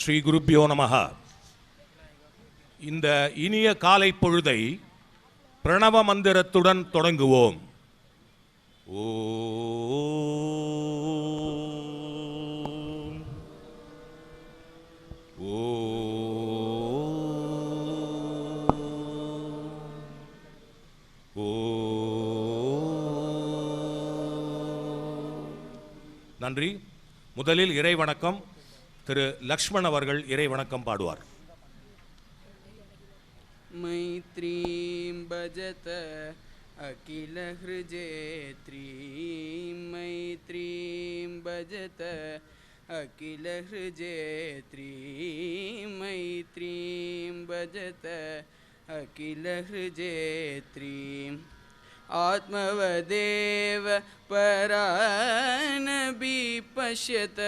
ஸ்ரீ குருப்யோ நமஹ. இந்த இனிய காலை பொழுதை பிரணவ மந்திரத்துடன் தொடங்குவோம். ஓம் நன்றி. முதலில் இறை வணக்கம். திரு லக்ஷ்மண் அவர்கள் இறை வணக்கம் பாடுவார். मैत्रीं भजत अखिल हृजेत्रीं मैत्रीं भजत अखिल हृजेत्रीं मैत्रीं भजत अखिल हृजेत्रीं आत्मवदेव परानपि पश्यत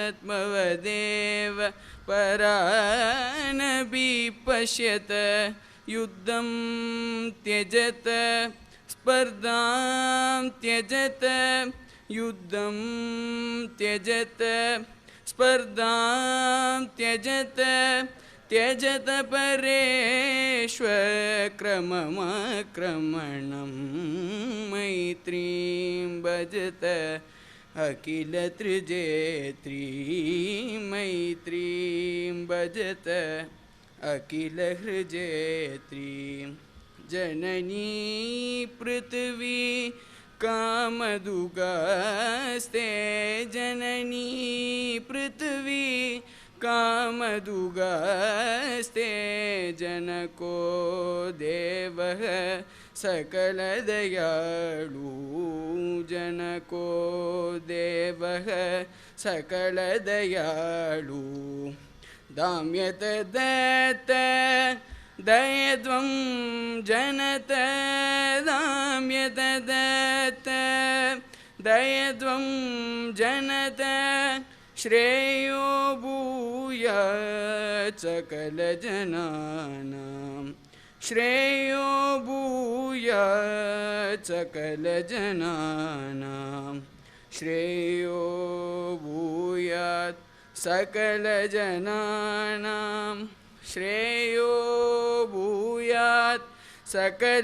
आत्मवदेव परानपि पश्यत युद्धं त्यजत स्पर्धां त्यजत युद्धं त्यजत स्पर्धां त्यजत त्यजत परेष्वक्रममाक्रमणं मैत्रीं भजत अखिल त्रिजेत्रीं मैत्रीं भजत अखिल हृजेत्रीं जननी पृथ्वी कामदुगास्ते जननी पृथ्वी कामदुगास्ते जनको देवः सकलदयालु जनको देवः सकलदयालु दाम्यत दत्त दयध्वं जनत दाम्यत दत्त दयध्वं जनत श्रेयो भूयात् सकलजनानां श्रेयो भूयात् सकलजनानां श्रेयो भूयात् सकलजनानां श्रेयो भूयात् सकलजनानां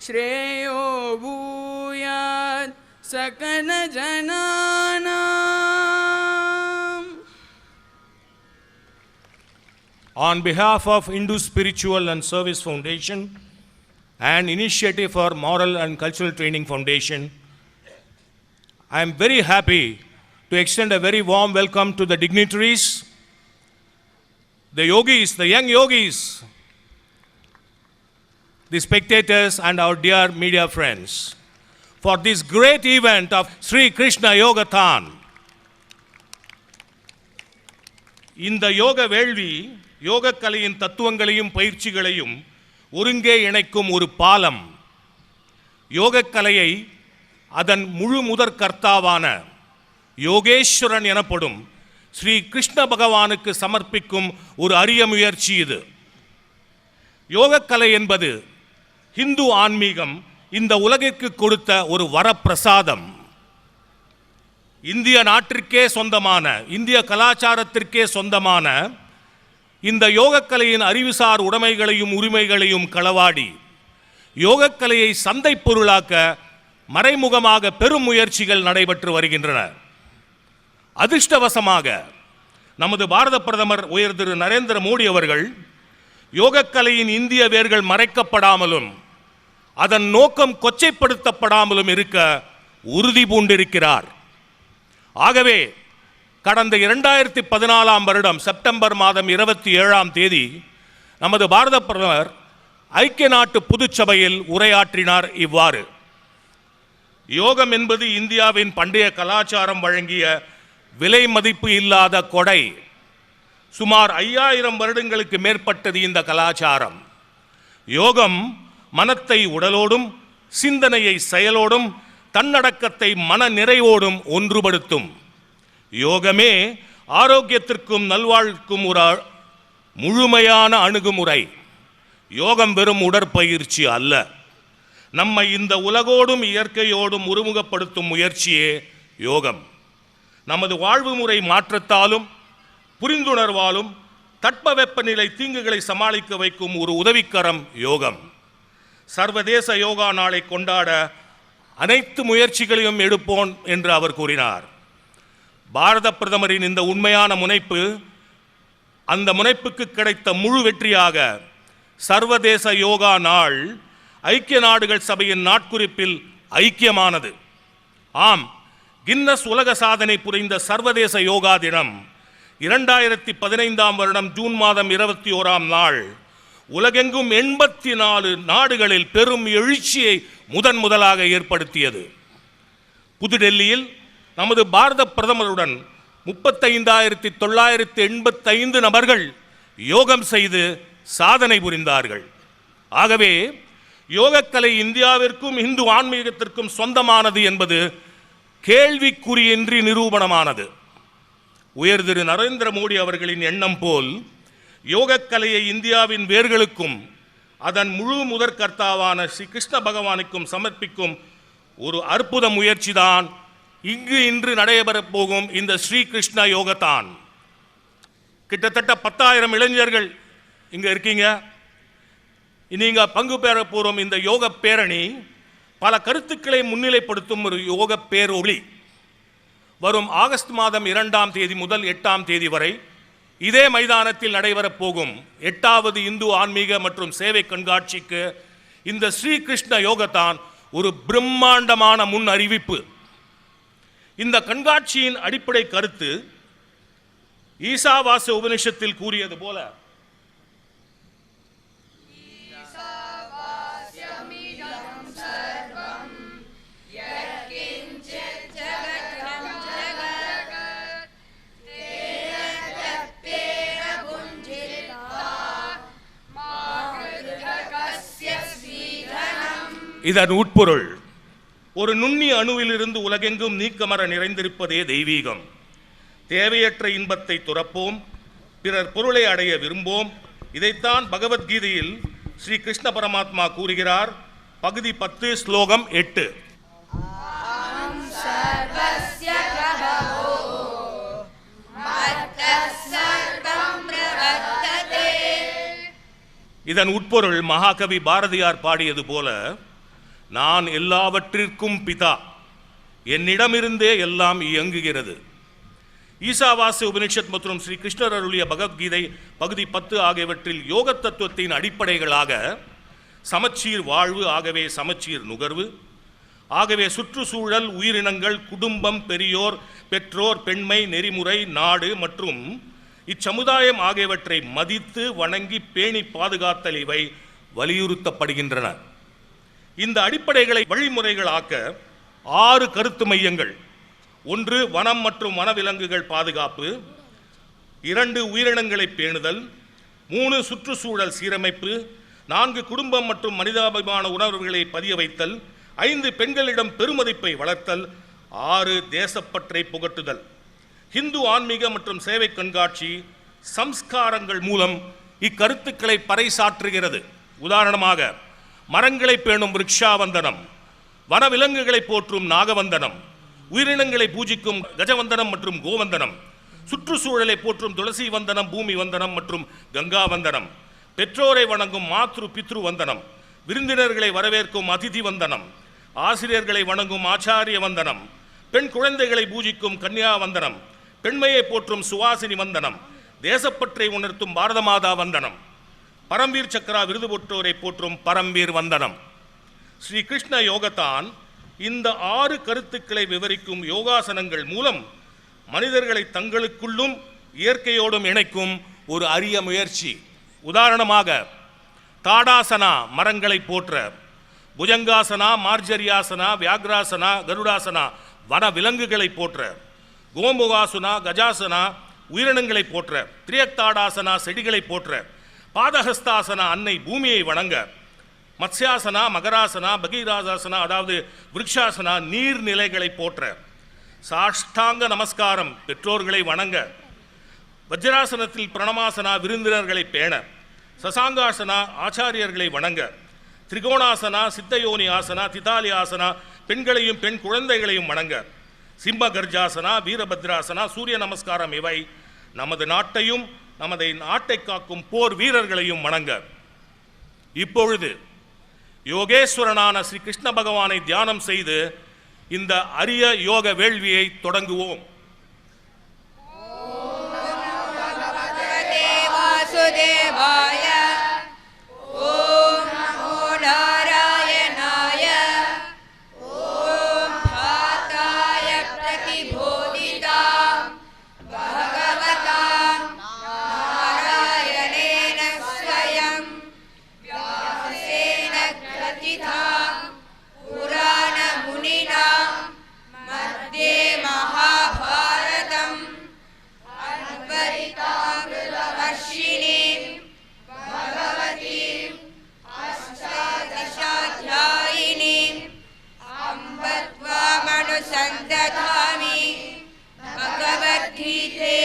श्रेयो भूयात् सकलजनानाम्. On behalf of Hindu Spiritual and Service Foundation and Initiative for Moral and Cultural Training Foundation, I am very happy to extend a very warm welcome to the dignitaries, the yogis, the young yogis, the spectators and our dear media friends for this great event of Sri Krishna Yogathan. இந்த யோக வேள்வி யோக கலையின் தத்துவங்களையும் பயிற்சிகளையும் ஒருங்கே இணைக்கும் ஒரு பாலம். யோக கலையை அதன் முழு முதற் கர்த்தாவான யோகேஸ்வரன் எனப்படும் ஸ்ரீ கிருஷ்ண பகவானுக்கு சமர்ப்பிக்கும் ஒரு அரிய முயற்சி இது. யோகக்கலை என்பது இந்து ஆன்மீகம் இந்த உலகிற்கு கொடுத்த ஒரு வரப்பிரசாதம். இந்திய நாட்டிற்கே சொந்தமான, இந்திய கலாச்சாரத்திற்கே சொந்தமான இந்த யோகக்கலையின் அறிவுசார் உடைமைகளையும் உரிமைகளையும் களவாடி யோகக்கலையை சந்தை பொருளாக்க மறைமுகமாக பெரும் முயற்சிகள் நடைபெற்று வருகின்றன. அதிர்ஷ்டவசமாக நமது பாரத பிரதமர் உயர் திரு நரேந்திர மோடி அவர்கள் யோகக்கலையின் இந்திய வேர்கள் மறைக்கப்படாமலும் அதன் நோக்கம் கொச்சைப்படுத்தப்படாமலும் இருக்க உறுதி பூண்டிருக்கிறார். ஆகவே கடந்த 2014 வருடம் செப்டம்பர் மாதம் 27ஆம் தேதி நமது பாரத பிரதமர் ஐக்கிய நாட்டு பொதுச்சபையில் உரையாற்றினார் இவ்வாறு: யோகம் என்பது இந்தியாவின் பண்டைய கலாச்சாரம் வழங்கிய விலை மதிப்பு இல்லாத கொடை. சுமார் 5000 வருடங்களுக்கு மேற்பட்டது இந்த கலாச்சாரம். யோகம் மனத்தை உடலோடும் சிந்தனையை செயலோடும் தன்னடக்கத்தை மன நிறைவோடும் ஒன்றுபடுத்தும். யோகமே ஆரோக்கியத்திற்கும் நல்வாழ்வுக்கும் ஒரு முழுமையான அணுகுமுறை. யோகம் வெறும் உடற்பயிற்சி அல்ல, நம்மை இந்த உலகோடும் இயற்கையோடும் ஒருமுகப்படுத்தும் முயற்சியே யோகம். நமது வாழ்வு முறை மாற்றத்தாலும் புரிந்துணர்வாலும் தட்பவெப்பநிலை தீங்குகளை சமாளிக்க வைக்கும் ஒரு உதவிக்கரம் யோகம். சர்வதேச யோகா நாளை கொண்டாட அனைத்து முயற்சிகளையும் எடுப்போம் என்று அவர் கூறினார். பாரத பிரதமரின் இந்த உண்மையான முனைப்பு, அந்த முனைப்புக்கு கிடைத்த முழு வெற்றியாக சர்வதேச யோகா நாள் ஐக்கிய நாடுகள் சபையின் நாட்குறிப்பில் ஐக்கியமானது. ஆம், கின்னஸ் உலக சாதனை புரிந்த சர்வதேச யோகா தினம் 2015 வருடம் ஜூன் மாதம் 21 நாள் உலகெங்கும் 84 நாடுகளில் பெரும் எழுச்சியை முதலாக ஏற்படுத்தியது. புதுடெல்லியில் நமது பாரத பிரதமருடன் 35,985 நபர்கள் யோகம் செய்து சாதனை புரிந்தார்கள். ஆகவே யோகக்கலை இந்தியாவிற்கும் இந்து ஆன்மீகத்திற்கும் சொந்தமானது என்பது கேள்விக்குறியின்றி நிரூபணமானது. உயர் திரு நரேந்திர மோடி அவர்களின் எண்ணம் போல் யோகக்கலையை இந்தியாவின் வேர்களுக்கும் அதன் முழு முதற்கர்த்தாவான ஸ்ரீ கிருஷ்ண பகவானுக்கும் சமர்ப்பிக்கும் ஒரு அற்புத முயற்சிதான் இன்று நடைபெறப் போகும் இந்த ஸ்ரீ கிருஷ்ண யோகத்தான். கிட்டத்தட்ட 10,000 இளைஞர்கள் இங்க இருக்கீங்க. நீங்க பங்கு பெற போறோம். இந்த யோக பேரணி பல கருத்துக்களை முன்னிலைப்படுத்தும் ஒரு யோக பேரொளி. வரும் ஆகஸ்ட் மாதம் 2ஆம் தேதி முதல் 8ஆம் தேதி வரை இதே மைதானத்தில் நடைபெறப் போகும் 8வது இந்து ஆன்மீக மற்றும் சேவை கண்காட்சிக்கு இந்த ஸ்ரீ கிருஷ்ண யோகத்தான் ஒரு பிரம்மாண்டமான முன் அறிவிப்பு. இந்த கண்காட்சியின் அடிப்படை கருத்து ஈசாவாச உபனிஷத்தில் கூறியது போல இதன் உட்பொருள் ஒரு நுண்ணிய அணுவிலிருந்து உலகெங்கும் நீக்கமர நிறைந்திருப்பதே தெய்வீகம். தேவையற்ற இன்பத்தை துறப்போம், பிறர் பொருளை அடைய விரும்போம். இதைத்தான் பகவத்கீதையில் ஸ்ரீ கிருஷ்ண பரமாத்மா கூறுகிறார். பகுதி 10 ஸ்லோகம் 8. இதன் உட்பொருள் மகாகவி பாரதியார் பாடியது போல, நான் எல்லாவற்றிற்கும் பிதா, என்னிடமிருந்தே எல்லாம் இயங்குகிறது. ஈசாவாச உபனிஷத் மற்றும் ஸ்ரீ கிருஷ்ணர் அருளிய பகவத்கீதை பகுதி 10 ஆகியவற்றில் யோக தத்துவத்தின் அடிப்படைகளாக சமச்சீர் வாழ்வு, ஆகவே சமச்சீர் நுகர்வு, ஆகவே சுற்றுச்சூழல், உயிரினங்கள், குடும்பம், பெரியோர், பெற்றோர், பெண்மை, நெறிமுறை, நாடு மற்றும் இச்சமுதாயம் ஆகியவற்றை மதித்து வணங்கி பேணி பாதுகாத்தல் இவை வலியுறுத்தப்படுகின்றன. இந்த அடிப்படைகளை வழிமுறைகளாக்க 6 கருத்து மையங்கள். 1 வனம் மற்றும் வனவிலங்குகள் பாதுகாப்பு, 2 உயிரினங்களை பேணுதல், 3 சுற்றுச்சூழல் சீரமைப்பு, 4 குடும்பம் மற்றும் மனிதாபிமான உணர்வுகளை பதிய வைத்தல், 5 பெண்களிடம் பெருமதிப்பை வளர்த்தல், 6 தேசப்பற்றை புகட்டுதல். ஹிந்து ஆன்மீக மற்றும் சேவை கண்காட்சி சம்ஸ்காரங்கள் மூலம் இக்கருத்துக்களை பறைசாற்றுகிறது. உதாரணமாக, மரங்களை பேணும் விருக்ஷாவந்தனம், வனவிலங்குகளை போற்றும் நாகவந்தனம், உயிரினங்களை பூஜிக்கும் கஜவந்தனம் மற்றும் கோவந்தனம், சுற்றுச்சூழலை போற்றும் துளசி வந்தனம், பூமி வந்தனம் மற்றும் கங்கா வந்தனம், பெற்றோரை வணங்கும் மாத்ரு பித்ரு வந்தனம், விருந்தினர்களை வரவேற்கும் அதிதி வந்தனம், ஆசிரியர்களை வணங்கும் ஆச்சாரிய வந்தனம், பெண் குழந்தைகளை பூஜிக்கும் கன்னியா வந்தனம், பெண்மையை போற்றும் சுவாசினி வந்தனம், தேசப்பற்றை உணர்த்தும் பாரத மாதா வந்தனம், பரம்வீர் சக்கரா விருது பெற்றோரை போற்றும் பரம்வீர் வந்தனம். ஸ்ரீ கிருஷ்ண யோகத்தான் இந்த 6 கருத்துக்களை விவரிக்கும் யோகாசனங்கள் மூலம் மனிதர்களை தங்களுக்குள்ளும் இயற்கையோடும் இணைக்கும் ஒரு அரிய முயற்சி. உதாரணமாக, தாடாசனா மரங்களை போற்ற, புஜங்காசனா, மார்ஜரியாசனா, வியாக்ராசனா, கருடாசனா வன விலங்குகளை போற்ற, கோமுகாசுனா, கஜாசனா உயிரினங்களை போற்ற, திரியக்தாடாசனா செடிகளை போற்ற, பாதஹஸ்தாசனா அன்னை பூமியை வணங்க, மத்ஸ்யாசனா, மகராசனா, பகீராசாசனா அதாவது விருக்ஷாசனா நீர்நிலைகளை போற்ற, சாஷ்டாங்க நமஸ்காரம் பெற்றோர்களை வணங்க, வஜ்ராசனத்தில் பிரணமாசனா விருந்தினர்களை பேண, சசாங்காசனா ஆச்சாரியர்களை வணங்க, திரிகோணாசனா, சித்தயோனி ஆசனா, திதாலி ஆசனா பெண்களையும் பெண் குழந்தைகளையும் வணங்க, சிம்ம கர்ஜாசனா, வீரபத்ராசனா, சூரிய நமஸ்காரம் இவை நமது நாட்டையும் நமது நாட்டை காக்கும் போர் வீரர்களையும் வணங்க இப்பொழுது யோகேஸ்வரனான ஸ்ரீ கிருஷ்ண பகவானை தியானம் செய்து இந்த அரிய யோக வேள்வியை தொடங்குவோம். வாசுதேவாய ஓம் நமோ நாராயணாய ஓம் பாதாய பிரதிபோதிதாம் பகவதாம் நாராயணேன ஸ்வயம் வியாசேன கிரதிதாம் புராண முனினா மத்யே மகாபாரதம் அன்வரிதாமிருதவர்ஷிணீம் பகவதீம் அஷ்டாதசாத்யாயினீம் அம்பத்வாமனுசந்ததாமி பகவத்கீதே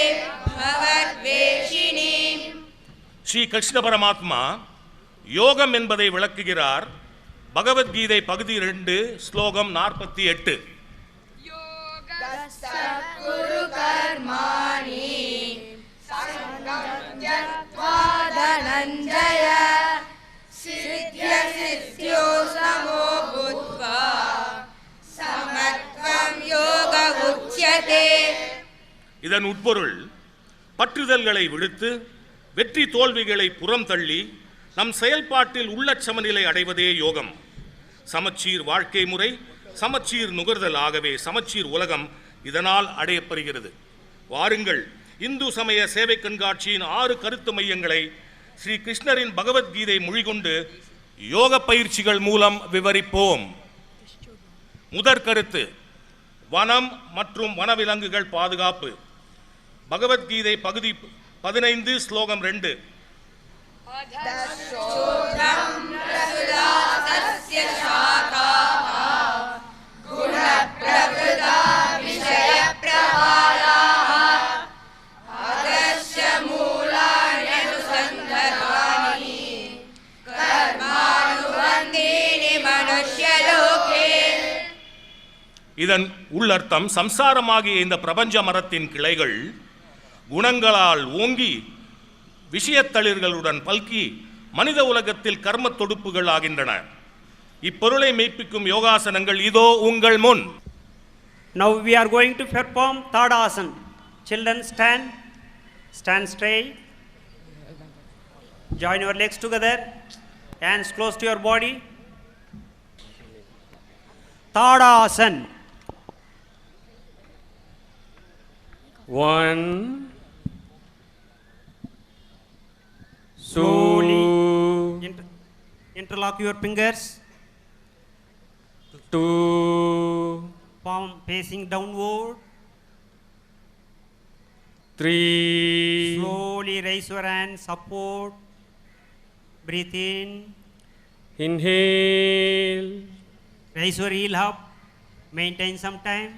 பகவத்வேஷிணீம். ஸ்ரீ கிருஷ்ண பரமாத்மா யோகம் என்பதை விளக்குகிறார். பகவத்கீதை பகுதி 2 ஸ்லோகம் 48. குரு கர்மாணி சங்கம் த்யக்த்வா தனஞ்சய சித்ய சித்யோ சமோ புத்வா சமத்வம் யோக உச்யதே. இதன் உட்பொருள் பற்றுதல்களை விடுத்து வெற்றி தோல்விகளை புறம் தள்ளி நம் செயல்பாட்டில் உள்ள சமநிலை அடைவதே யோகம். சமச்சீர் வாழ்க்கை முறை, சமச்சீர் நுகர்தல், ஆகவே சமச்சீர் உலகம் இதனால் அடையப்படுகிறது. வாருங்கள், இந்து சமய சேவை கண்காட்சியின் 6 கருத்து மையங்களை ஸ்ரீ கிருஷ்ணரின் பகவத்கீதை மொழிகொண்டு யோக பயிற்சிகள் மூலம் விவரிப்போம். முதற் கருத்து, வனம் மற்றும் வனவிலங்குகள் பாதுகாப்பு. பகவத்கீதை பகுதி 15 ஸ்லோகம் 2. இதன் உள்ளர்த்தம், சம்சாரமாகிய இந்த பிரபஞ்ச மரத்தின் கிளைகள் குணங்களால் ஓங்கி விஷயத்தளிர்களுடன் பல்கி மனித உலகத்தில் கர்ம தொடுப்புகள் ஆகின்றன. இப்பொருளை மெய்ப்பிக்கும் யோகாசனங்கள் இதோ உங்கள் முன். Now we are going to perform Tadasana. Children stand straight. Join your legs together, hands close to your body. Tadasana. 1 Slowly 2 interlock your fingers, 2 palm facing downward. 3 Slowly raise your hands upward. Breathe in. Inhale, Raise your heel up. Maintain some time.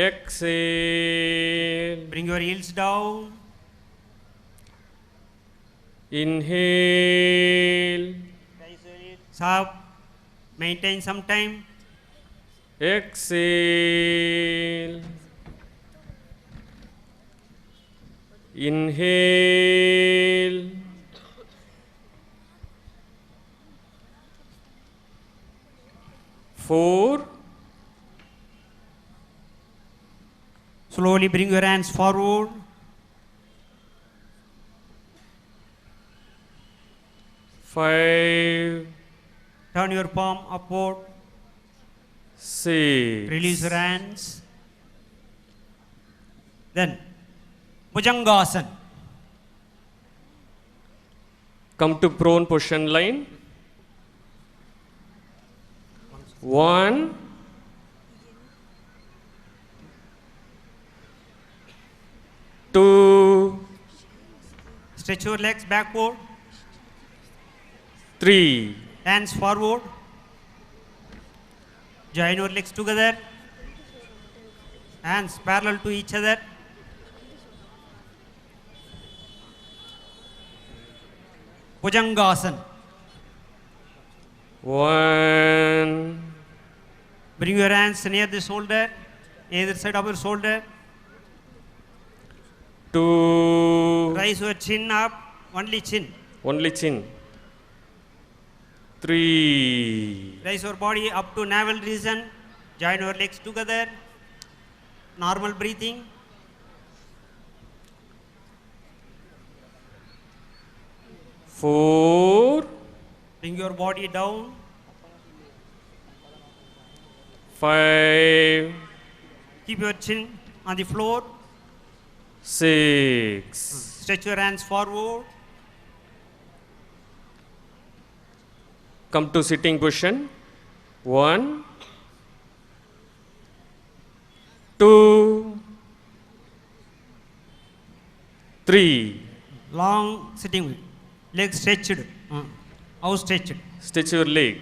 exhale, Bring your heels down. inhale, Raise your heels up. Maintain some time. exhale, inhale, four, Slowly bring your hands forward. 5, Turn your palm upward. 6, Release your hands. Then, Bhujangasana. come to prone position line. 1, 2, Stretch your legs backward. 3, Hands forward. Join your legs together. Hands parallel to each other. Bhujangasana. 1, Bring your hands near the shoulder. either side of your shoulder. 2, Raise your chin up, only chin. only chin. 3, Raise your body up to navel region. Join your legs together. Normal breathing. 4, Bring your body down. 5, Keep your chin on the floor. 6, Stretch your hands forward. come to sitting position. 1, 2, 3. Long sitting. Legs stretched. Outstretched. Stretch your leg.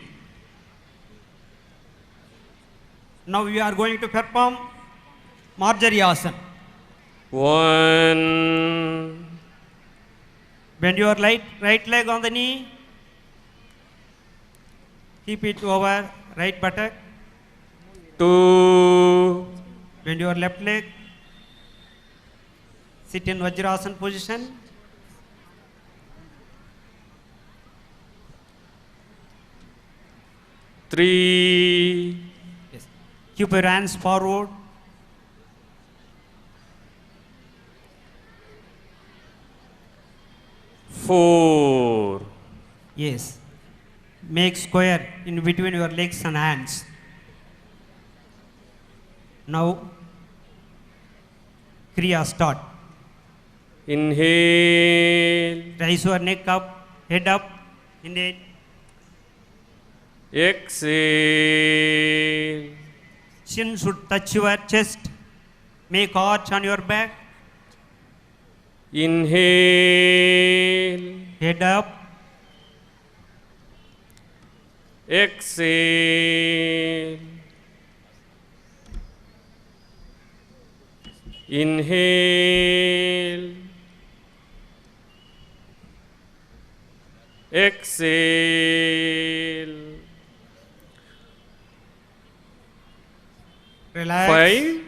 Now we are going to perform Marjari Asana. 1, Bend your right leg on the knee. Keep it over right buttock. 2, Bend your left leg. Sit in Vajrasana position. 3, Yes. Keep your hands forward. 4, Yes. Make square in between your legs and hands. Now, Kriya start. inhale, Raise your neck up, head up. Inhale. exhale, Chin should touch your chest. Make arch on your back. inhale, Head up. exhale, inhale, exhale. Relax.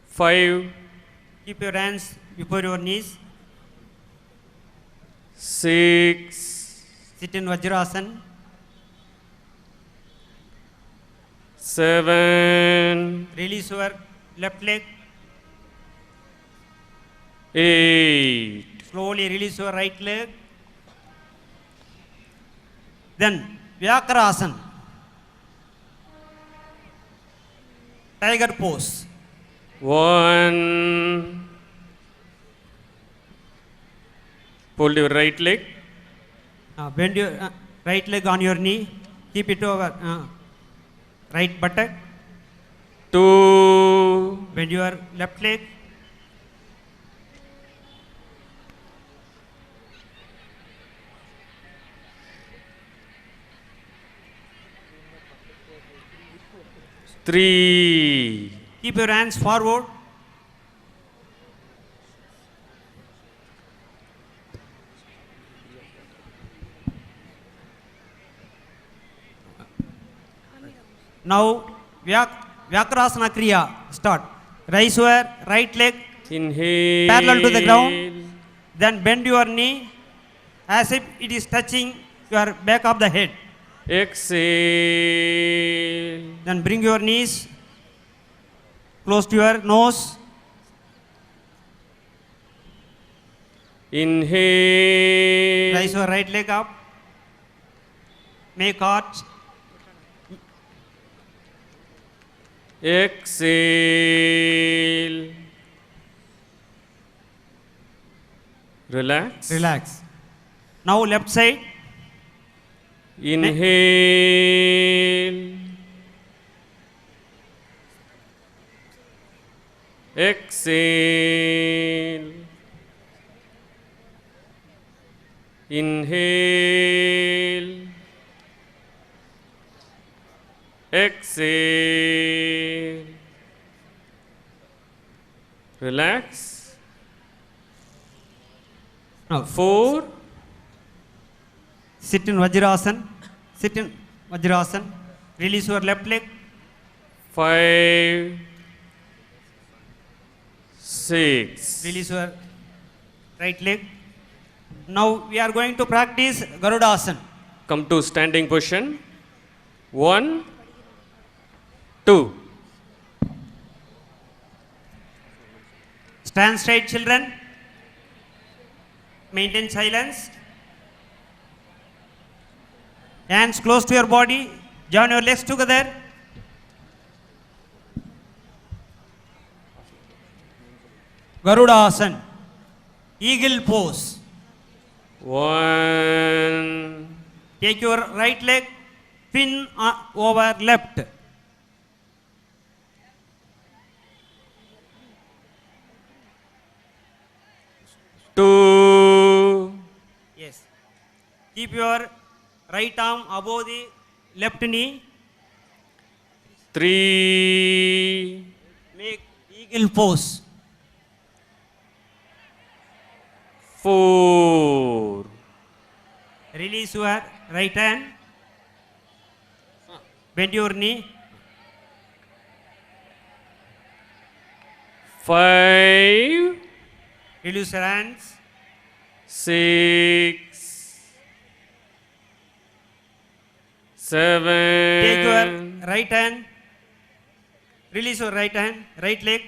5, Keep your hands before your knees. 6, Sit in Vajrasana. 7, Release your left leg. 8, Slowly release your right leg. Then Vyakrasana. Tiger pose. 1. Pull your right leg. Bend your right leg on your knee. Keep it over right buttock. 2, Bend your left leg. three, Keep your hands forward. Now, Vyakrasana Kriya. Start. Raise your right leg inhale, parallel to the ground. Then bend your knee as if it is touching your back of the head. exhale, Then bring your knees close to your nose. inhale, Raise your right leg up. Make arch. exhale, relax, Relax. Now left side. inhale, exhale, inhale, exhale, relax. Now 4, sit in Vajrasana. Sit in Vajrasana. Release your left leg. 5, 6. Release your right leg. Now we are going to practice Garudasana. Come to standing position. 1, 2. Stand straight, children. Maintain silence. Hands close to your body. Join your legs together. Garudasana. Eagle pose. 1, Take your right leg, pin over left. two, Yes. Keep your right arm above the left knee. 3, Make eagle pose. 4, Release your right hand. Bend your knee. 5, Release your hands. 6, Take your 7, right hand. Release your right hand. Right leg.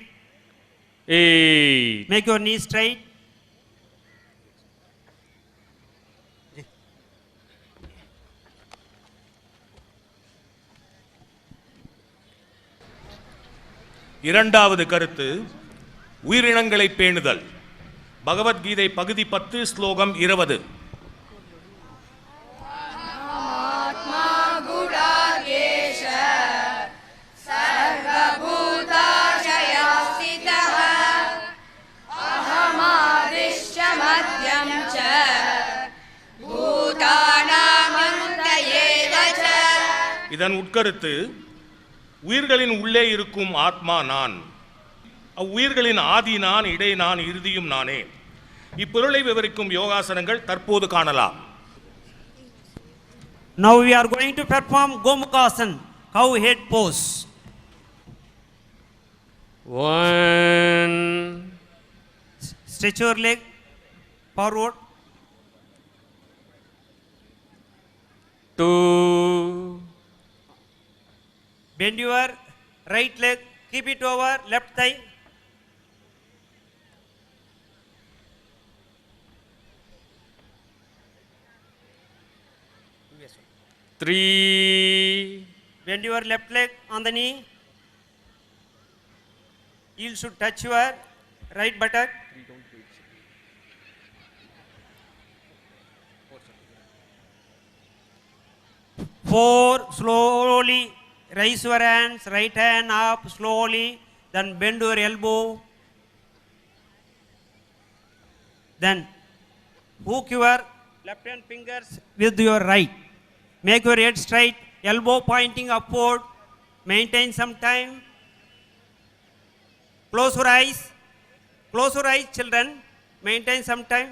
8, Make your knee straight. இரண்டாவது கருத்து உயிரினங்களை பேணுதல். பகவத்கீதை பகுதி 10 ஸ்லோகம் 20. आत्मा गुणाकेश सर्वभूताशयस्थितः अहमादिश्च मध्यं च भूतानामन्त एव च. இதன் உட்கருத்து உயிர்களின் உள்ளே இருக்கும் ஆத்மா நான், அவ்வுயிர்களின் ஆதி நான், இடை நான், இறுதியும் நானே. இப்பொருளை விவரிக்கும் யோகாசனங்கள் தற்போது காணலாம். Now we are going to perform Gomukhasana, cow head pose. 1, Stretch your leg forward. 2, Bend your right leg. Keep it over left thigh. 3, Bend your left leg on the knee. Heel should touch your right buttock. 4, slowly raise your hands, right hand up slowly, then bend your elbow. Then hook your left hand fingers with your right. Make your head straight, elbow pointing upward. Maintain some time. Close your eyes. Close your eyes, children. Maintain some time.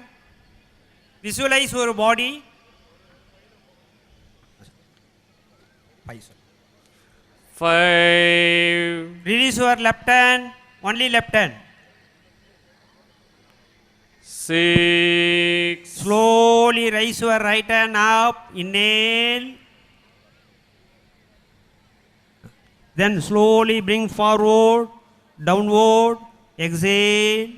Visualize your body. 5, Release your left hand, only left hand. 6, Slowly raise your right hand up, inhale. Then slowly bring forward, downward, exhale.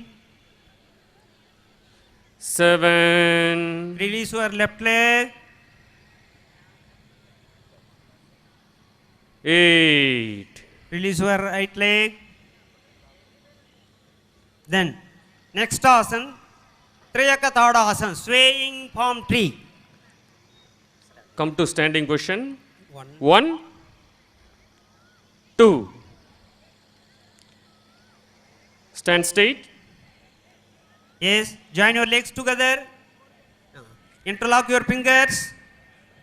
7, Release your left leg. 8, Release your right leg. Then next asana, Triyaka Tadasana, swaying palm tree. come to standing position. 1, 2, stand straight. Yes, join your legs together. Interlock your fingers.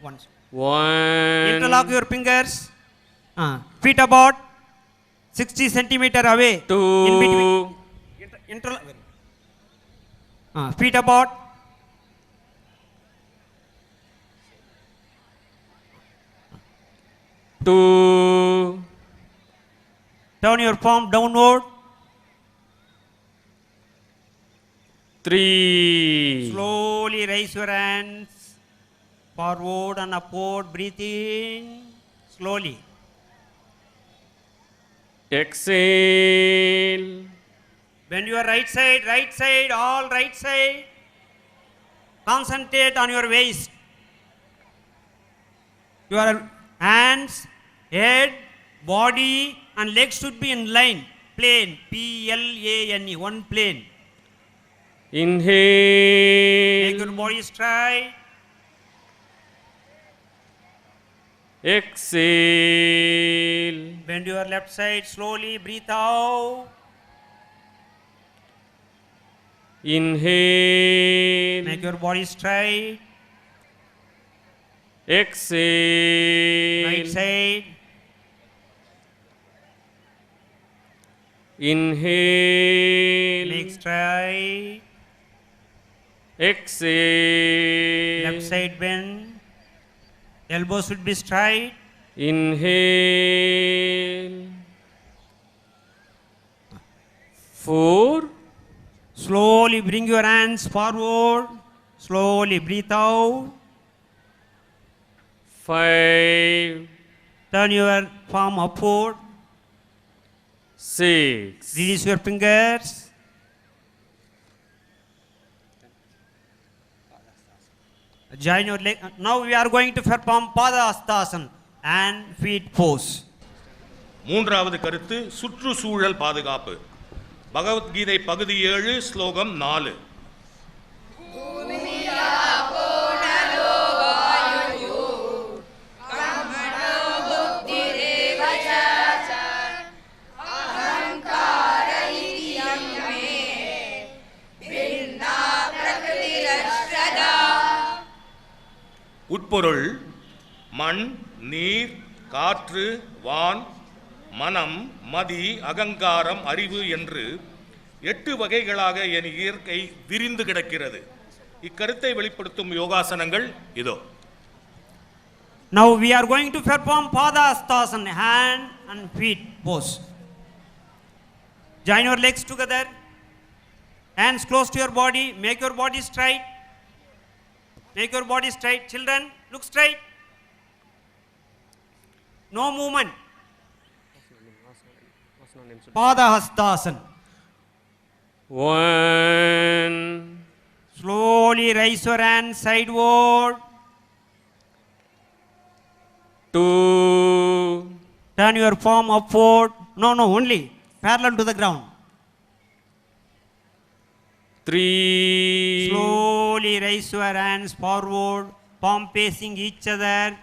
Once. 1, Interlock your fingers. Feet about 60 centimeter away. 2, In between. Interlock. Feet about. 2, Turn your palm downward. 3, Slowly raise your hands forward and upward. Breathe in slowly. exhale, Bend your right side, all right side. Concentrate on your waist. Your hands, head, body, and legs should be in line. Plane. Plane. One plane. Make inhale, your body straight. exhale, Bend your left side slowly. Breathe out. inhale, Make your body straight. exhale, Right side. inhale, Leg straight. exhale, Left side bend. Elbows should be straight. inhale, 4, Slowly bring your hands forward. Slowly breathe out. 5, Turn your palm upward. 6, Release your fingers. Join your leg. Now we are going to perform Padahastasana and feet pose. மூன்றாவது கருத்து சுற்றுச்சூழல் பாதுகாப்பு. பகவத்கீதை பகுதி 7 ஸ்லோகம் 4. உட்பொருள் மண், நீர், காற்று, வான், மனம், மதி, அகங்காரம், அறிவு என்று 8 வகைகளாக என் இயற்கை விரிந்து கிடக்கிறது. இக்கருத்தை வெளிப்படுத்தும் யோகாசனங்கள் இதோ. Now we are going to perform Padahastasana, hand and feet pose. Join your legs together. Hands close to your body. Make your body straight. Make your body straight. Children, look straight. No movement. Padahastasana. 1, Slowly raise your hands sideward. 2, Turn your palm upward. No, only parallel to the ground. 3, Slowly raise your hands forward, palm facing each other.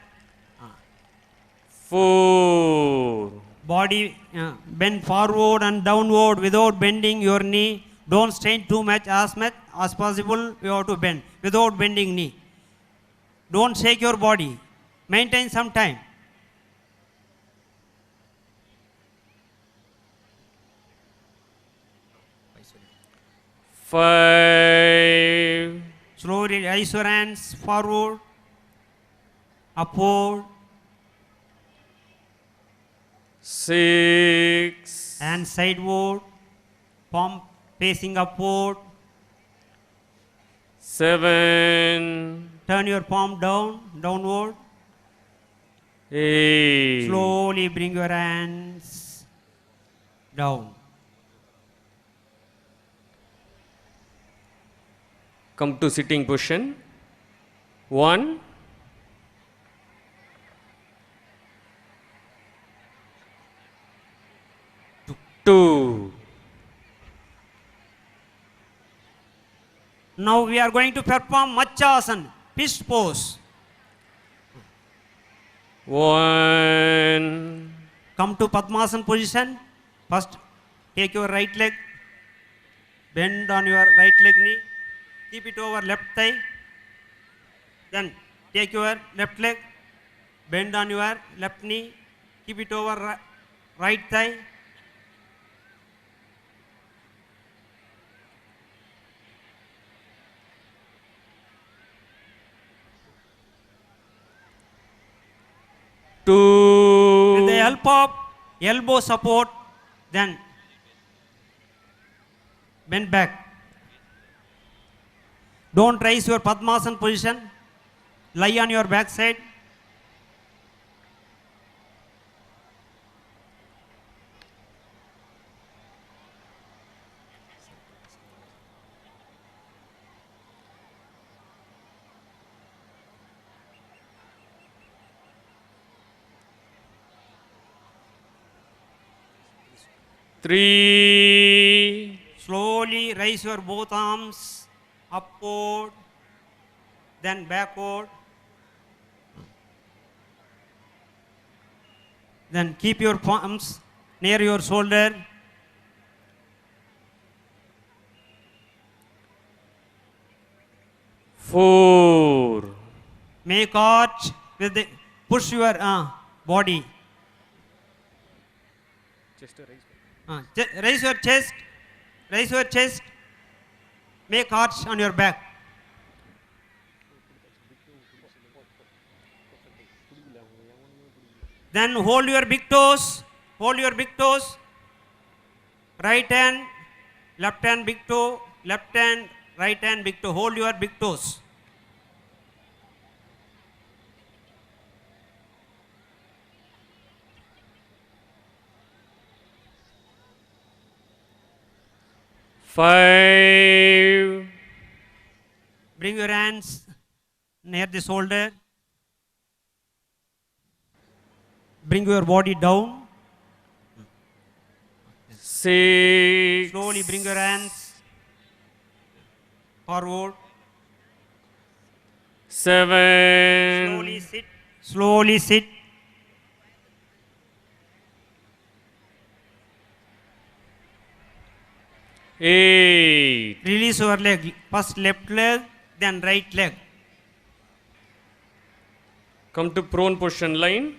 4, Body bend forward and downward without bending your knee. Don't strain too much as possible. You have to bend without bending knee. Don't shake your body. Maintain some time. five, Slowly raise your hands forward, upward, 6, and sideward, palm facing upward. 7, Turn your palm downward. 8, Slowly bring your hands down. come to sitting position. 1, 2, Now we are going to perform Machasana, fist pose. 1, Come to Padmasana position. First, take your right leg, bend on your right leg knee, keep it over left thigh. Then take your left leg, bend on your left knee, keep it over right thigh. two, help of elbow support, then bend back. Don't raise your Padmasana position. Lie on your back side. three, Slowly raise your both arms upward, then backward. Then keep your palms near your shoulder. four, Make arch with the push your body. Raise your chest. Raise your chest. Make arch on your back. Then hold your big toes. Hold your big toes. Right hand, left hand, big toe. Left hand, right hand, big toe. Hold your big toes. five, Bring your hands near the shoulder. Bring your body down. six, Slowly bring your hands forward. seven, Slowly sit. Slowly sit. eight, Release your leg. First left leg, then right leg. come to prone position line,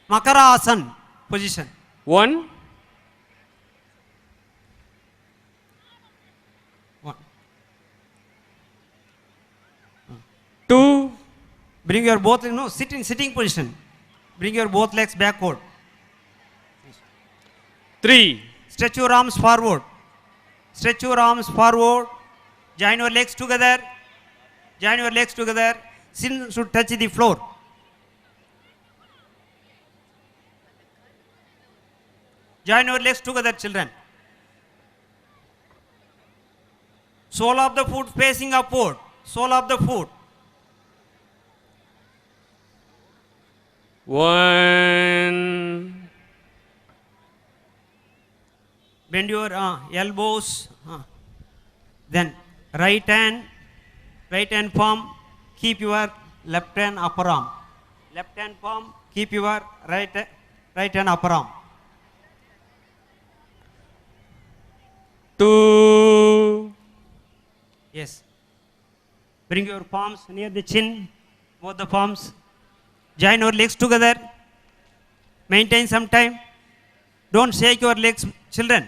Makarasan position. one, One. two, Bring your both, sit in sitting position. Bring your both legs backward. three, Stretch your arms forward. Stretch your arms forward. Join your legs together. Join your legs together. Shin should touch the floor. Join your legs together, children. Sole of the foot facing upward. Sole of the foot. one, Bend your elbows. Then right hand palm, keep your left hand upper arm. Left hand palm, keep your right hand upper arm. two, Yes. Bring your palms near the chin, both the palms. Join your legs together. Maintain some time. Don't shake your legs, children.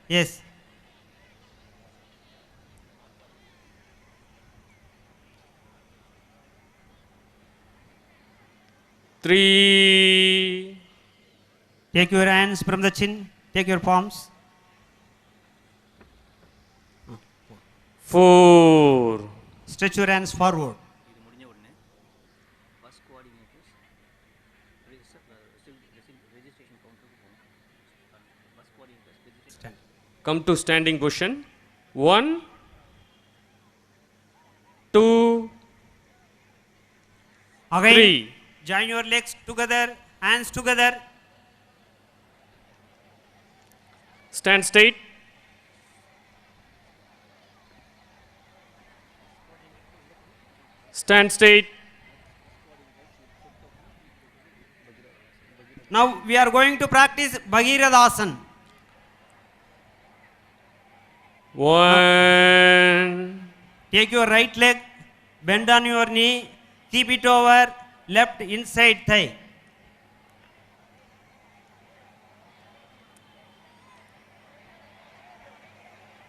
Yes. three, Take your hands from the chin. Take your palms. four, Stretch your hands forward. இது முடிஞ்ச உடனே bus coordinators registration கவுண்டருக்கு போகணும் bus coordinators registration come to standing position, one, two, Again, three, join your legs together, hands together. stand straight, stand straight, Now we are going to practice Bhagiradhasan. one, Take your right leg, bend on your knee, keep it over left inside thigh.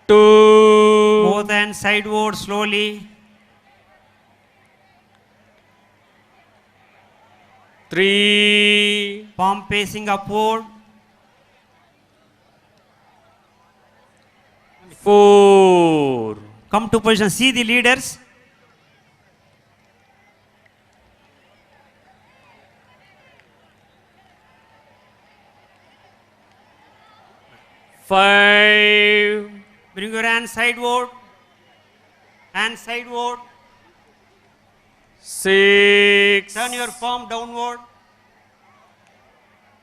two, Both hands sideward slowly. 3, palm facing upward, 4, come to position, see the leaders, 5, bring your hand sideward, 6, turn your palm downward,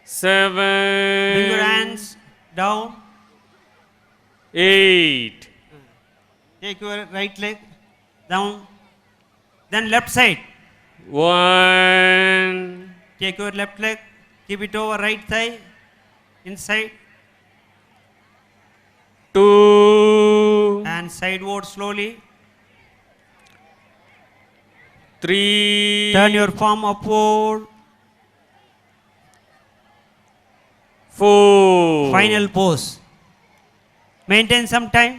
7, bring your hands down, 8, take your right leg down, then left side, 1, take your left leg, keep it over right thigh, inside, 2, and sideward slowly, 3, turn your palm upward, 4, final pose, maintain some time,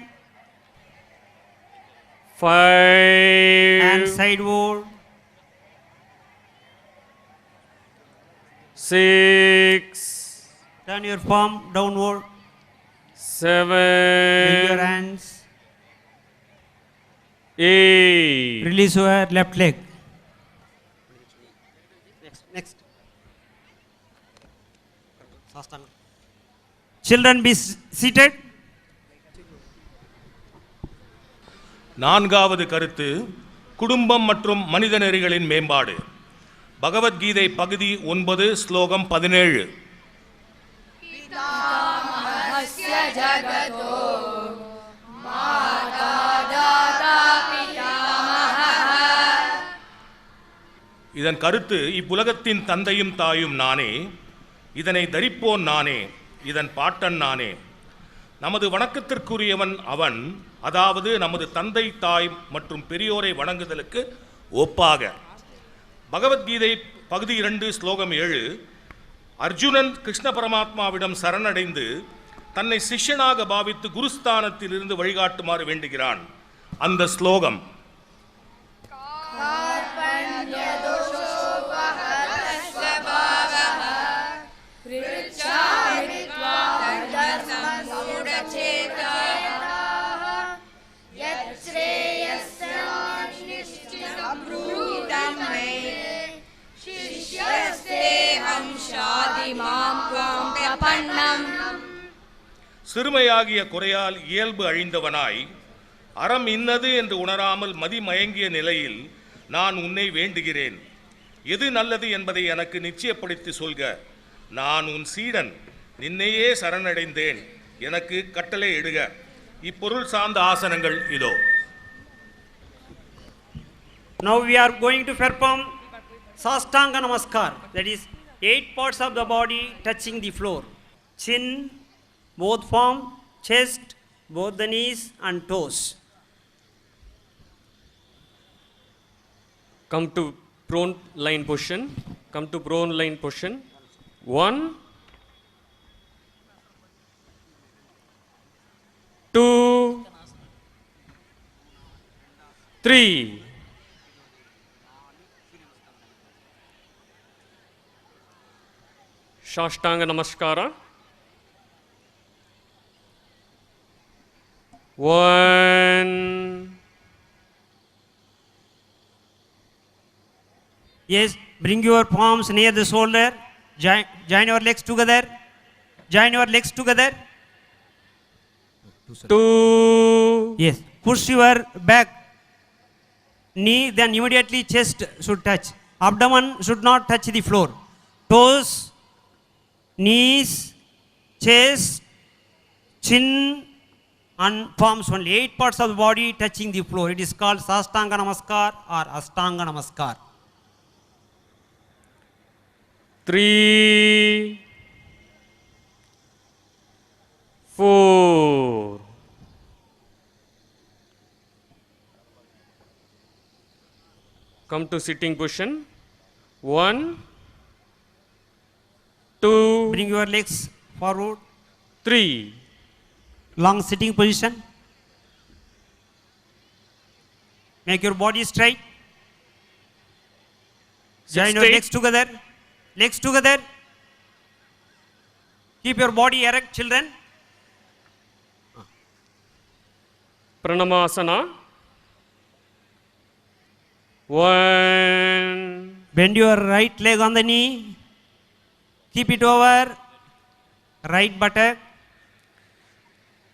5, and sideward, 6, turn your palm downward, 7, bring your hands, 8, release your left leg. Next. Children be seated. நான்காவது கருத்து குடும்பம் மற்றும் மனித நெறிகளின் மேம்பாடு. பகவத்கீதை பகுதி 9 ஸ்லோகம் 17. पितामहस्य जगतो माता दाता पितामहः இதன் கருத்து இப்புலகத்தின் தந்தையும் தாயும் நானே, இதனை தரிப்போன் நானே, இதன் பாட்டன் நானே. நமது வணக்கத்திற்குரியவன் அவன், அதாவது நமது தந்தை தாய் மற்றும் பெரியோரை வணங்குதலுக்கு ஒப்பாக. பகவத்கீதை பகுதி 2 ஸ்லோகம் 7. அர்ஜுனன் கிருஷ்ண பரமாத்மாவிடம் சரணடைந்து தன்னை சிஷ்யனாக பாவித்து குருஸ்தானத்தில் இருந்து வழிகாட்டுமாறு வேண்டுகிறான். அந்த ஸ்லோகம் சிறுமையாகிய குறையால் இயல்பு அழிந்தவனாய் அறம் இன்னது என்று உணராமல் மதிமயங்கிய நிலையில் நான் உன்னை வேண்டுகிறேன். எது நல்லது என்பதை எனக்கு நிச்சயப்படுத்தி சொல்க. நான் உன் சீடன், நின்னையே சரணடைந்தேன், எனக்கு கட்டளை இடுக. இப்பொருள் சார்ந்த ஆசனங்கள் இதோ. Now we are going to perform Sastanga Namaskar. That is 8 parts of the body touching the floor. Chin, both palm, chest, both the knees and toes. come to prone line position, come to prone line position, 1, 2, 3, Shashtanga Namaskara, 1, Yes, bring your palms near the shoulder. Join your legs together. Join your legs together. 2, Yes, push your back knee, then immediately chest should touch. Abdomen should not touch the floor. Toes, knees, chest, chin and palms only. 8 parts of the body touching the floor. It is called Sastanga Namaskar or Astanga Namaskar. 3, 4, come to sitting position, 1, 2, Bring your legs forward. 3, Long sitting position. Make your body straight. Sit Join your straight. legs together. Legs together. Keep your body erect, children. Pranamasana. 1, Bend your right leg on the knee. Keep it over right buttock.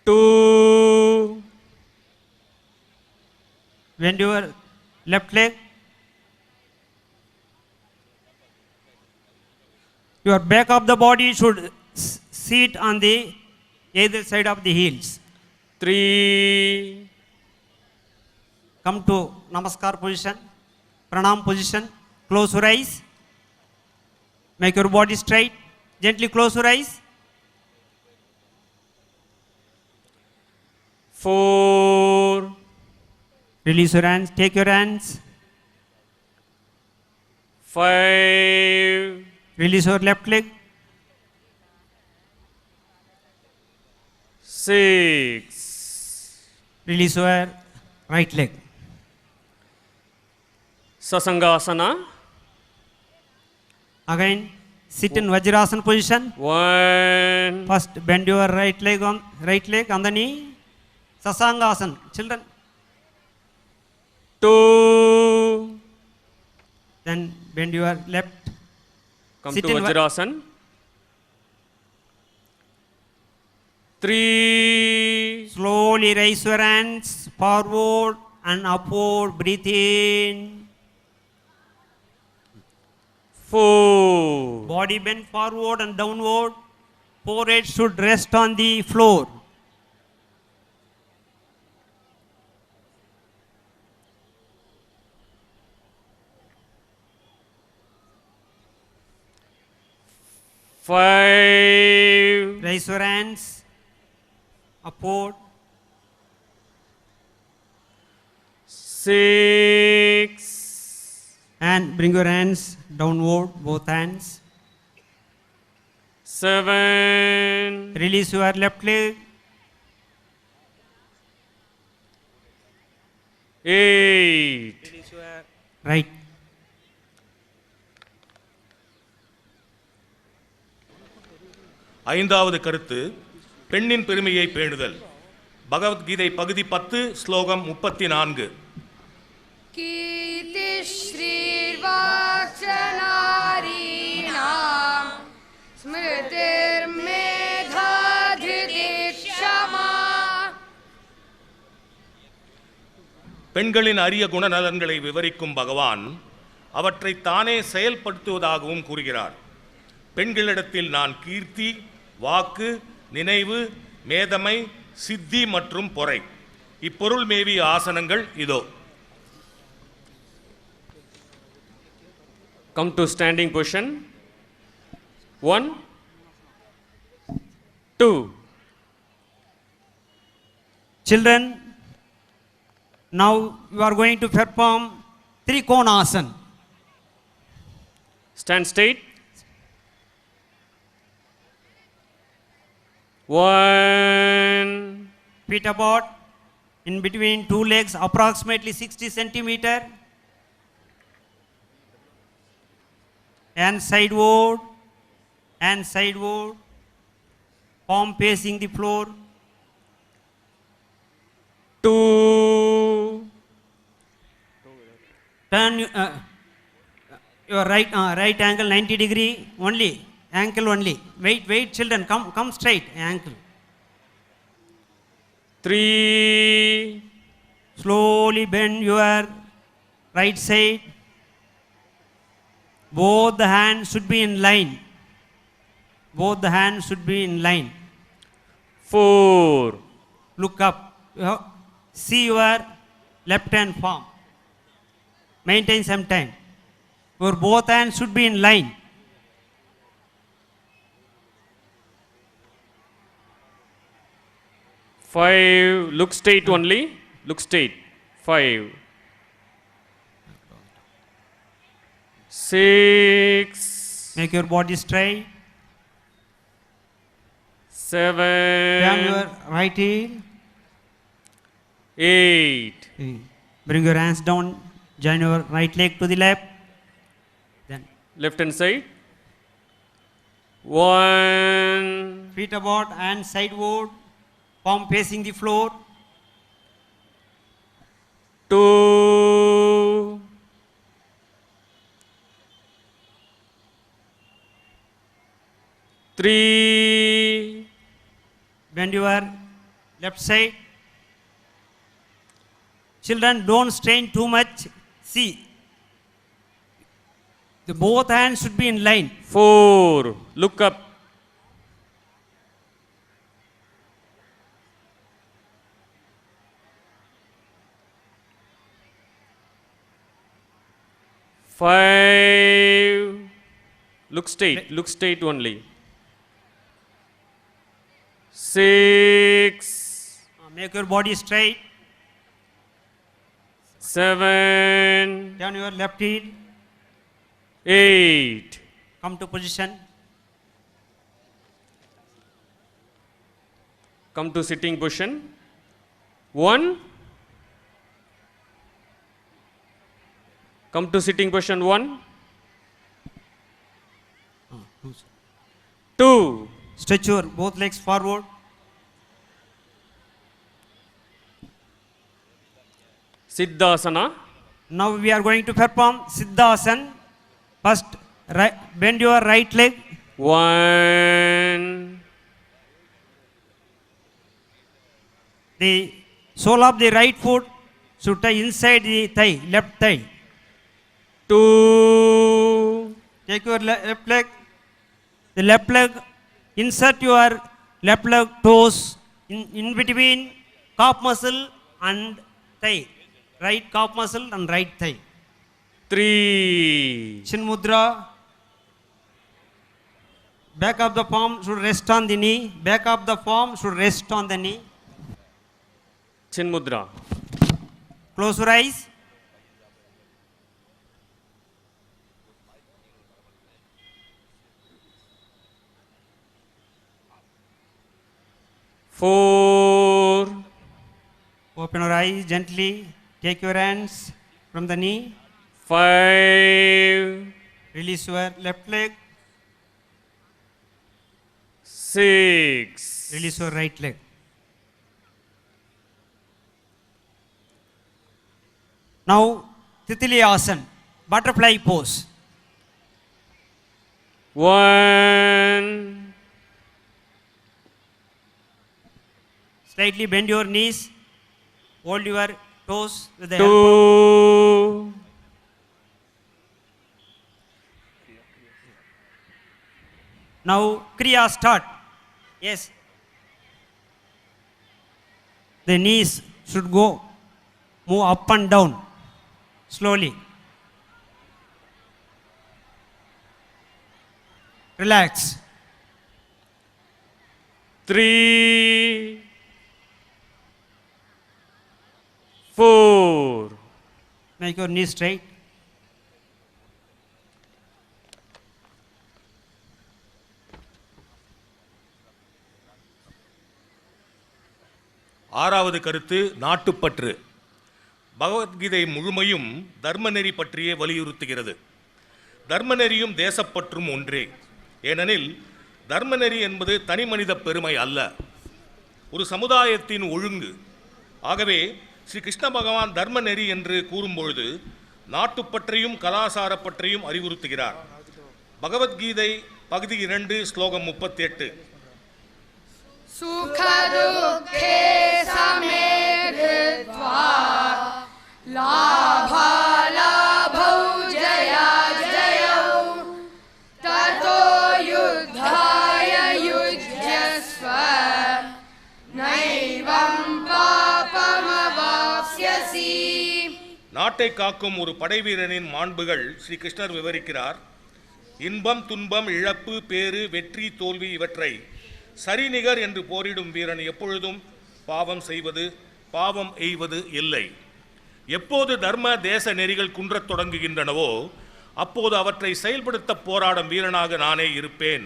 2, Bend your left leg. Your back of the body should sit on the either side of the heels. 3, Come to Namaskar position, Pranam position. Close your eyes. Make your body straight. Gently close your eyes. 4, Release your hands. Take your hands. 5, Release your left leg. 6, Release your right leg. Sasangasana. Again, sit in Vajrasana position. 1, First, bend your right leg on the knee. Sasangasana. Children. 2, Then bend your left. come Sit to in Vajrasana. 3, Slowly raise your hands forward and upward. Breathe in. 4, Body bend forward and downward. Forehead should rest on the floor. 5, Raise your hands upward. 6, And bring your hands downward, both hands. 7, Release your left leg. 8, Release your right. ஐந்தாவது கருத்து பெண்ணின் பெருமையை பேணுதல். பகவத்கீதை பகுதி 10 ஸ்லோகம் 34. कीर्तिश्रीर्वाक्चनारीणां स्मृतिर्मेधा धृतिक्षमा. பெண்களின் அரிய குணநலன்களை விவரிக்கும் பகவான் அவற்றை தானே செயல்படுத்துவதாகவும் கூறுகிறார். பெண்களிடத்தில் நான் கீர்த்தி, வாக்கு, நினைவு, மேதமை, சித்தி மற்றும் பொறை இப்பொருள் மேவிய ஆசனங்கள் இதோ. come to standing position. 1, 2, Children, now you are going to perform Trikonasana. stand straight. 1, Feet apart, in between two legs, approximately 60 centimeter. And sideward, palm facing the floor. 2, Turn your right ankle 90 degree only, ankle only. Wait, children, come straight, ankle. 3, Slowly bend your right side. Both the hands should be in line. 4, Look up. See your left hand palm. Maintain some time. Your both hands should be in line. 5, look straight only. Look straight. 5, 6, Make your body straight. 7, Turn your right heel. 8, Bring your hands down. Join your right leg to the left. Then left hand side. 1, Feet about and sideward. Palm facing the floor. 2, 3, Bend your left side. Children, don't strain too much. See, the both hands should be in line. 4, look up. 5, look straight only. 6, Make your body straight. 7, Turn your left heel. 8, Come to position. come to sitting position. 1, come to sitting position. 1, 2, Stretch your both legs forward. Siddhasana. Now we are going to perform Siddhasana. First, bend your right leg. 1, The sole of the right foot should tie inside the thigh, left thigh. 2, Take your left leg. The left leg, insert your left leg toes in between calf muscle and thigh. Right calf muscle and right thigh. 3, Chin Mudra. Back of the palm should rest on the knee. Back of the palm should rest on the knee. Chin Mudra. Close your eyes. Four, Open your eyes gently. Take your hands from the knee. 5, Release your left leg. 6, Release your right leg. Now, Titili Asana, butterfly pose. 1, Slightly bend your knees. Hold your toes with the elbow. 2, Now, Kriya start. Yes. The knees should go, move up and down, slowly. Relax. 3, 4, Make your knees straight. ஆறாவது கருத்து நாட்டுப்பற்று. பகவத்கீதை முழுமையும் தர்மநெறி பற்றியே வலியுறுத்துகிறது. தர்மநெறியும் தேசப்பற்றும் ஒன்றே. ஏனெனில் தர்மநெறி என்பது தனிமனித பெருமை அல்ல, ஒரு சமுதாயத்தின் ஒழுங்கு. ஆகவே ஸ்ரீ கிருஷ்ண பகவான் தர்மநெறி என்று கூறும்பொழுது நாட்டுப்பற்றையும் கலாசாரப்பற்றையும் அறிவுறுத்துகிறார். பகவத்கீதை பகுதி 2 ஸ்லோகம் 38. सुख दुःखे समे कृत्वा लाभालाभौ जयाजयौ ततो युद्धाय युज्यस्व नैवं पापमवाप्स्यसि. நாட்டை காக்கும் ஒரு படைவீரனின் மாண்புகள் ஸ்ரீ கிருஷ்ணர் விவரிக்கிறார். இன்பம், துன்பம், இழப்பு, பேறு, வெற்றி, தோல்வி இவற்றை சரிநிகர் என்று போரிடும் வீரன் எப்பொழுதும் பாவம் எய்வது இல்லை. எப்போது தர்ம தேச நெறிகள் குன்றத் தொடங்குகின்றனவோ அப்போது அவற்றை செயல்படுத்த போராடும் வீரனாக நானே இருப்பேன்.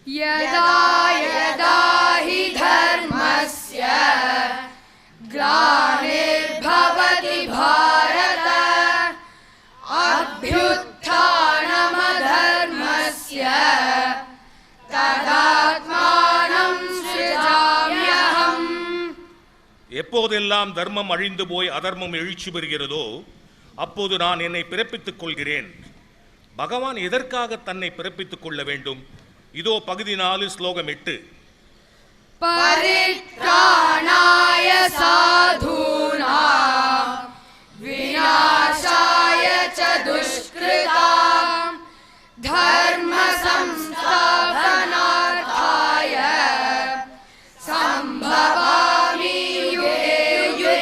यदा यदा हि धर्मस्य ग्लानिर्भवति भारत अभ्युत्थानमधर्मस्य எப்போதெல்லாம் தர்மம் அழிந்து போய் அதர்மம் எழுச்சி பெறுகிறதோ அப்போது நான் என்னை பிறப்பித்துக் கொள்கிறேன். பகவான் எதற்காக தன்னை பிறப்பித்துக் கொள்ள வேண்டும்? இதோ பகுதி 4 ஸ்லோகம் 8. परित्राणाय साधूनां विनाशाय च दुष्कृतां धर्म संस्थापनार्थाय संभवामि युगे युगे.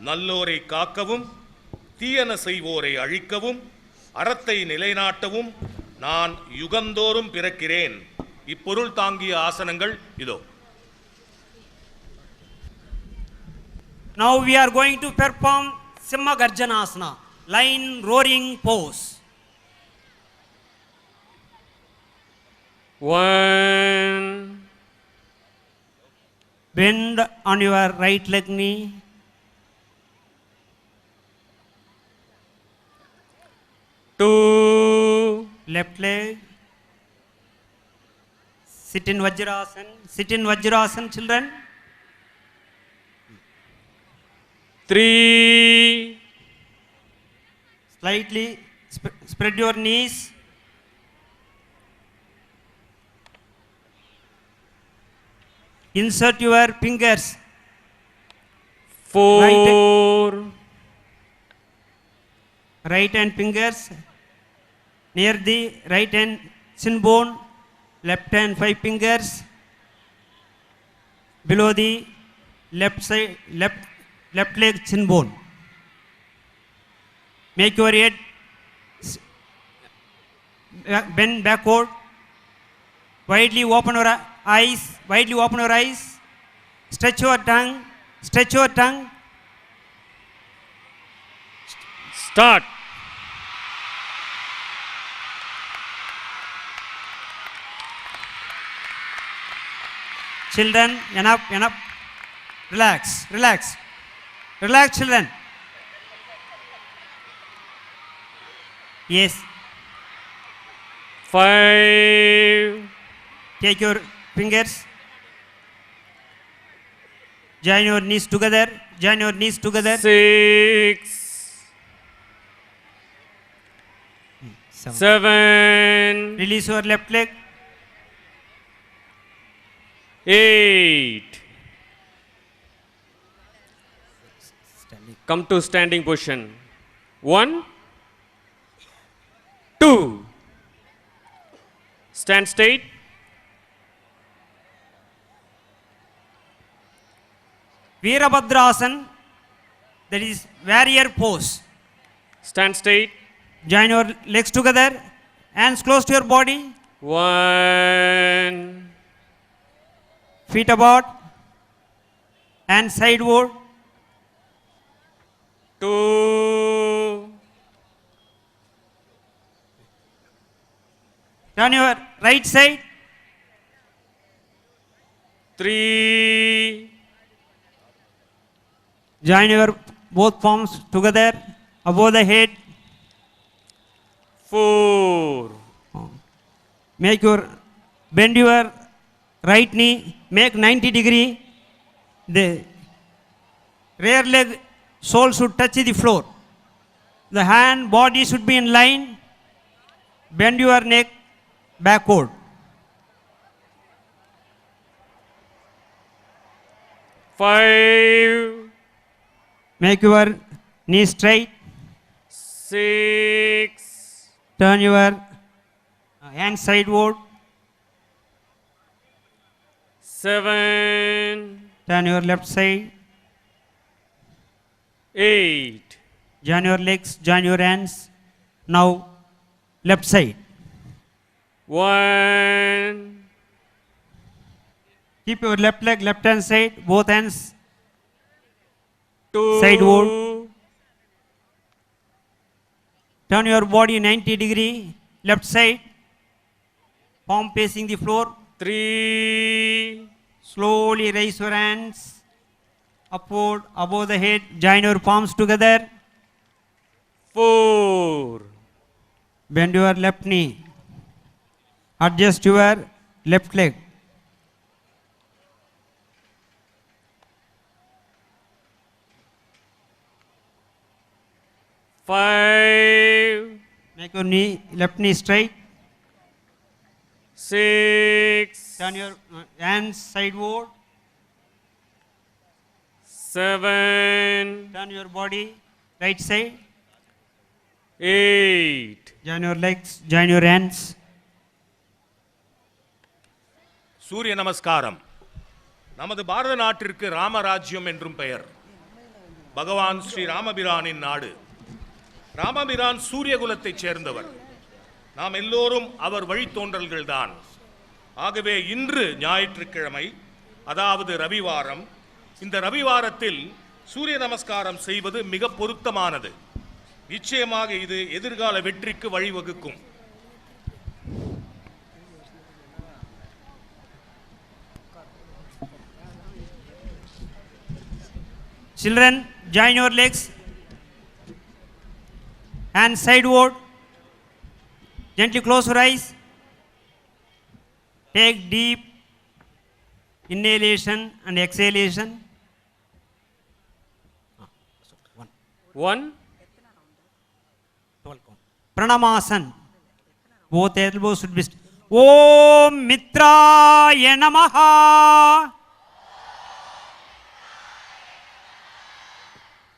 நல்லோரை காக்கவும் தீயன செய்வோரை அழிக்கவும் அறத்தை நிலைநாட்டவும் நான் யுகந்தோறும் பிறக்கிறேன். இப்பொருள் தாங்கிய ஆசனங்கள் இதோ. Now we are going to perform Simha Garjanasana, lion roaring pose. 1, Bend on your right leg knee. 2, Left leg. Sit in Vajrasan. Sit in Vajrasan, children. 3, Slightly spread your knees. Insert your fingers. 4, Right hand fingers near the right hand shin bone. Left hand 5 fingers below the left side left leg shin bone. Make your head bend backward. Widely open your eyes. Widely open your eyes. Stretch your tongue. Stretch your tongue. start. Children, enough, enough. Relax, relax. Relax, children. Yes. 5, Take your fingers. Join your knees together. Join your knees together. 6, 7, Release your left leg. 8. Come to standing position. 1, 2. Stand straight. Veerabhadrasan, that is warrior pose. Stand straight. Join your legs together. Hands close to your body. 1, Feet apart. Hands sideward. 2, Turn your right side. 3, Join your both palms together above the head. 4, Make your bend your right knee. Make 90 degree. The rear leg sole should touch the floor. The hand body should be in line. Bend your neck backward. 5, Make your knee straight. 6, Turn your hand sideward. 7, Turn your left side. 8, Join your legs. Join your hands. Now left side. 1, Keep your left leg left hand side. Both hands 2, Sideward. Turn your body 90 degree. Left side. Palm facing the floor. 3, Slowly raise your hands upward above the head. Join your palms together. 4, Bend your left knee. Adjust your left leg. 5, Make your knee, left knee straight. 6, Turn your hands sideward. 7, Turn your body right side. 8, Join your legs. Join your hands. சூரிய நமஸ்காரம். நமது பாரத நாட்டிற்கு ராமராஜ்யம் என்றும் பெயர். பகவான் ஸ்ரீ ராமபிரானின் நாடு. ராமபிரான் சூரியகுலத்தைச் சேர்ந்தவர். நாம் எல்லோரும் அவர் வழித்தோன்றல்கள்தான். ஆகவே இன்று ஞாயிற்றுக்கிழமை, அதாவது ரவிவாரம். இந்த ரவிவாரத்தில் சூரிய நமஸ்காரம் செய்வது மிக பொருத்தமானது. நிச்சயமாக இது எதிர்கால வெற்றிக்கு வழிவகுக்கும். Children, join your legs. Hands sideward. Gently close your eyes. Take deep inhalation and exhalation. 1, Pranamasan. Both elbows should be. Om Mitraya Namaha.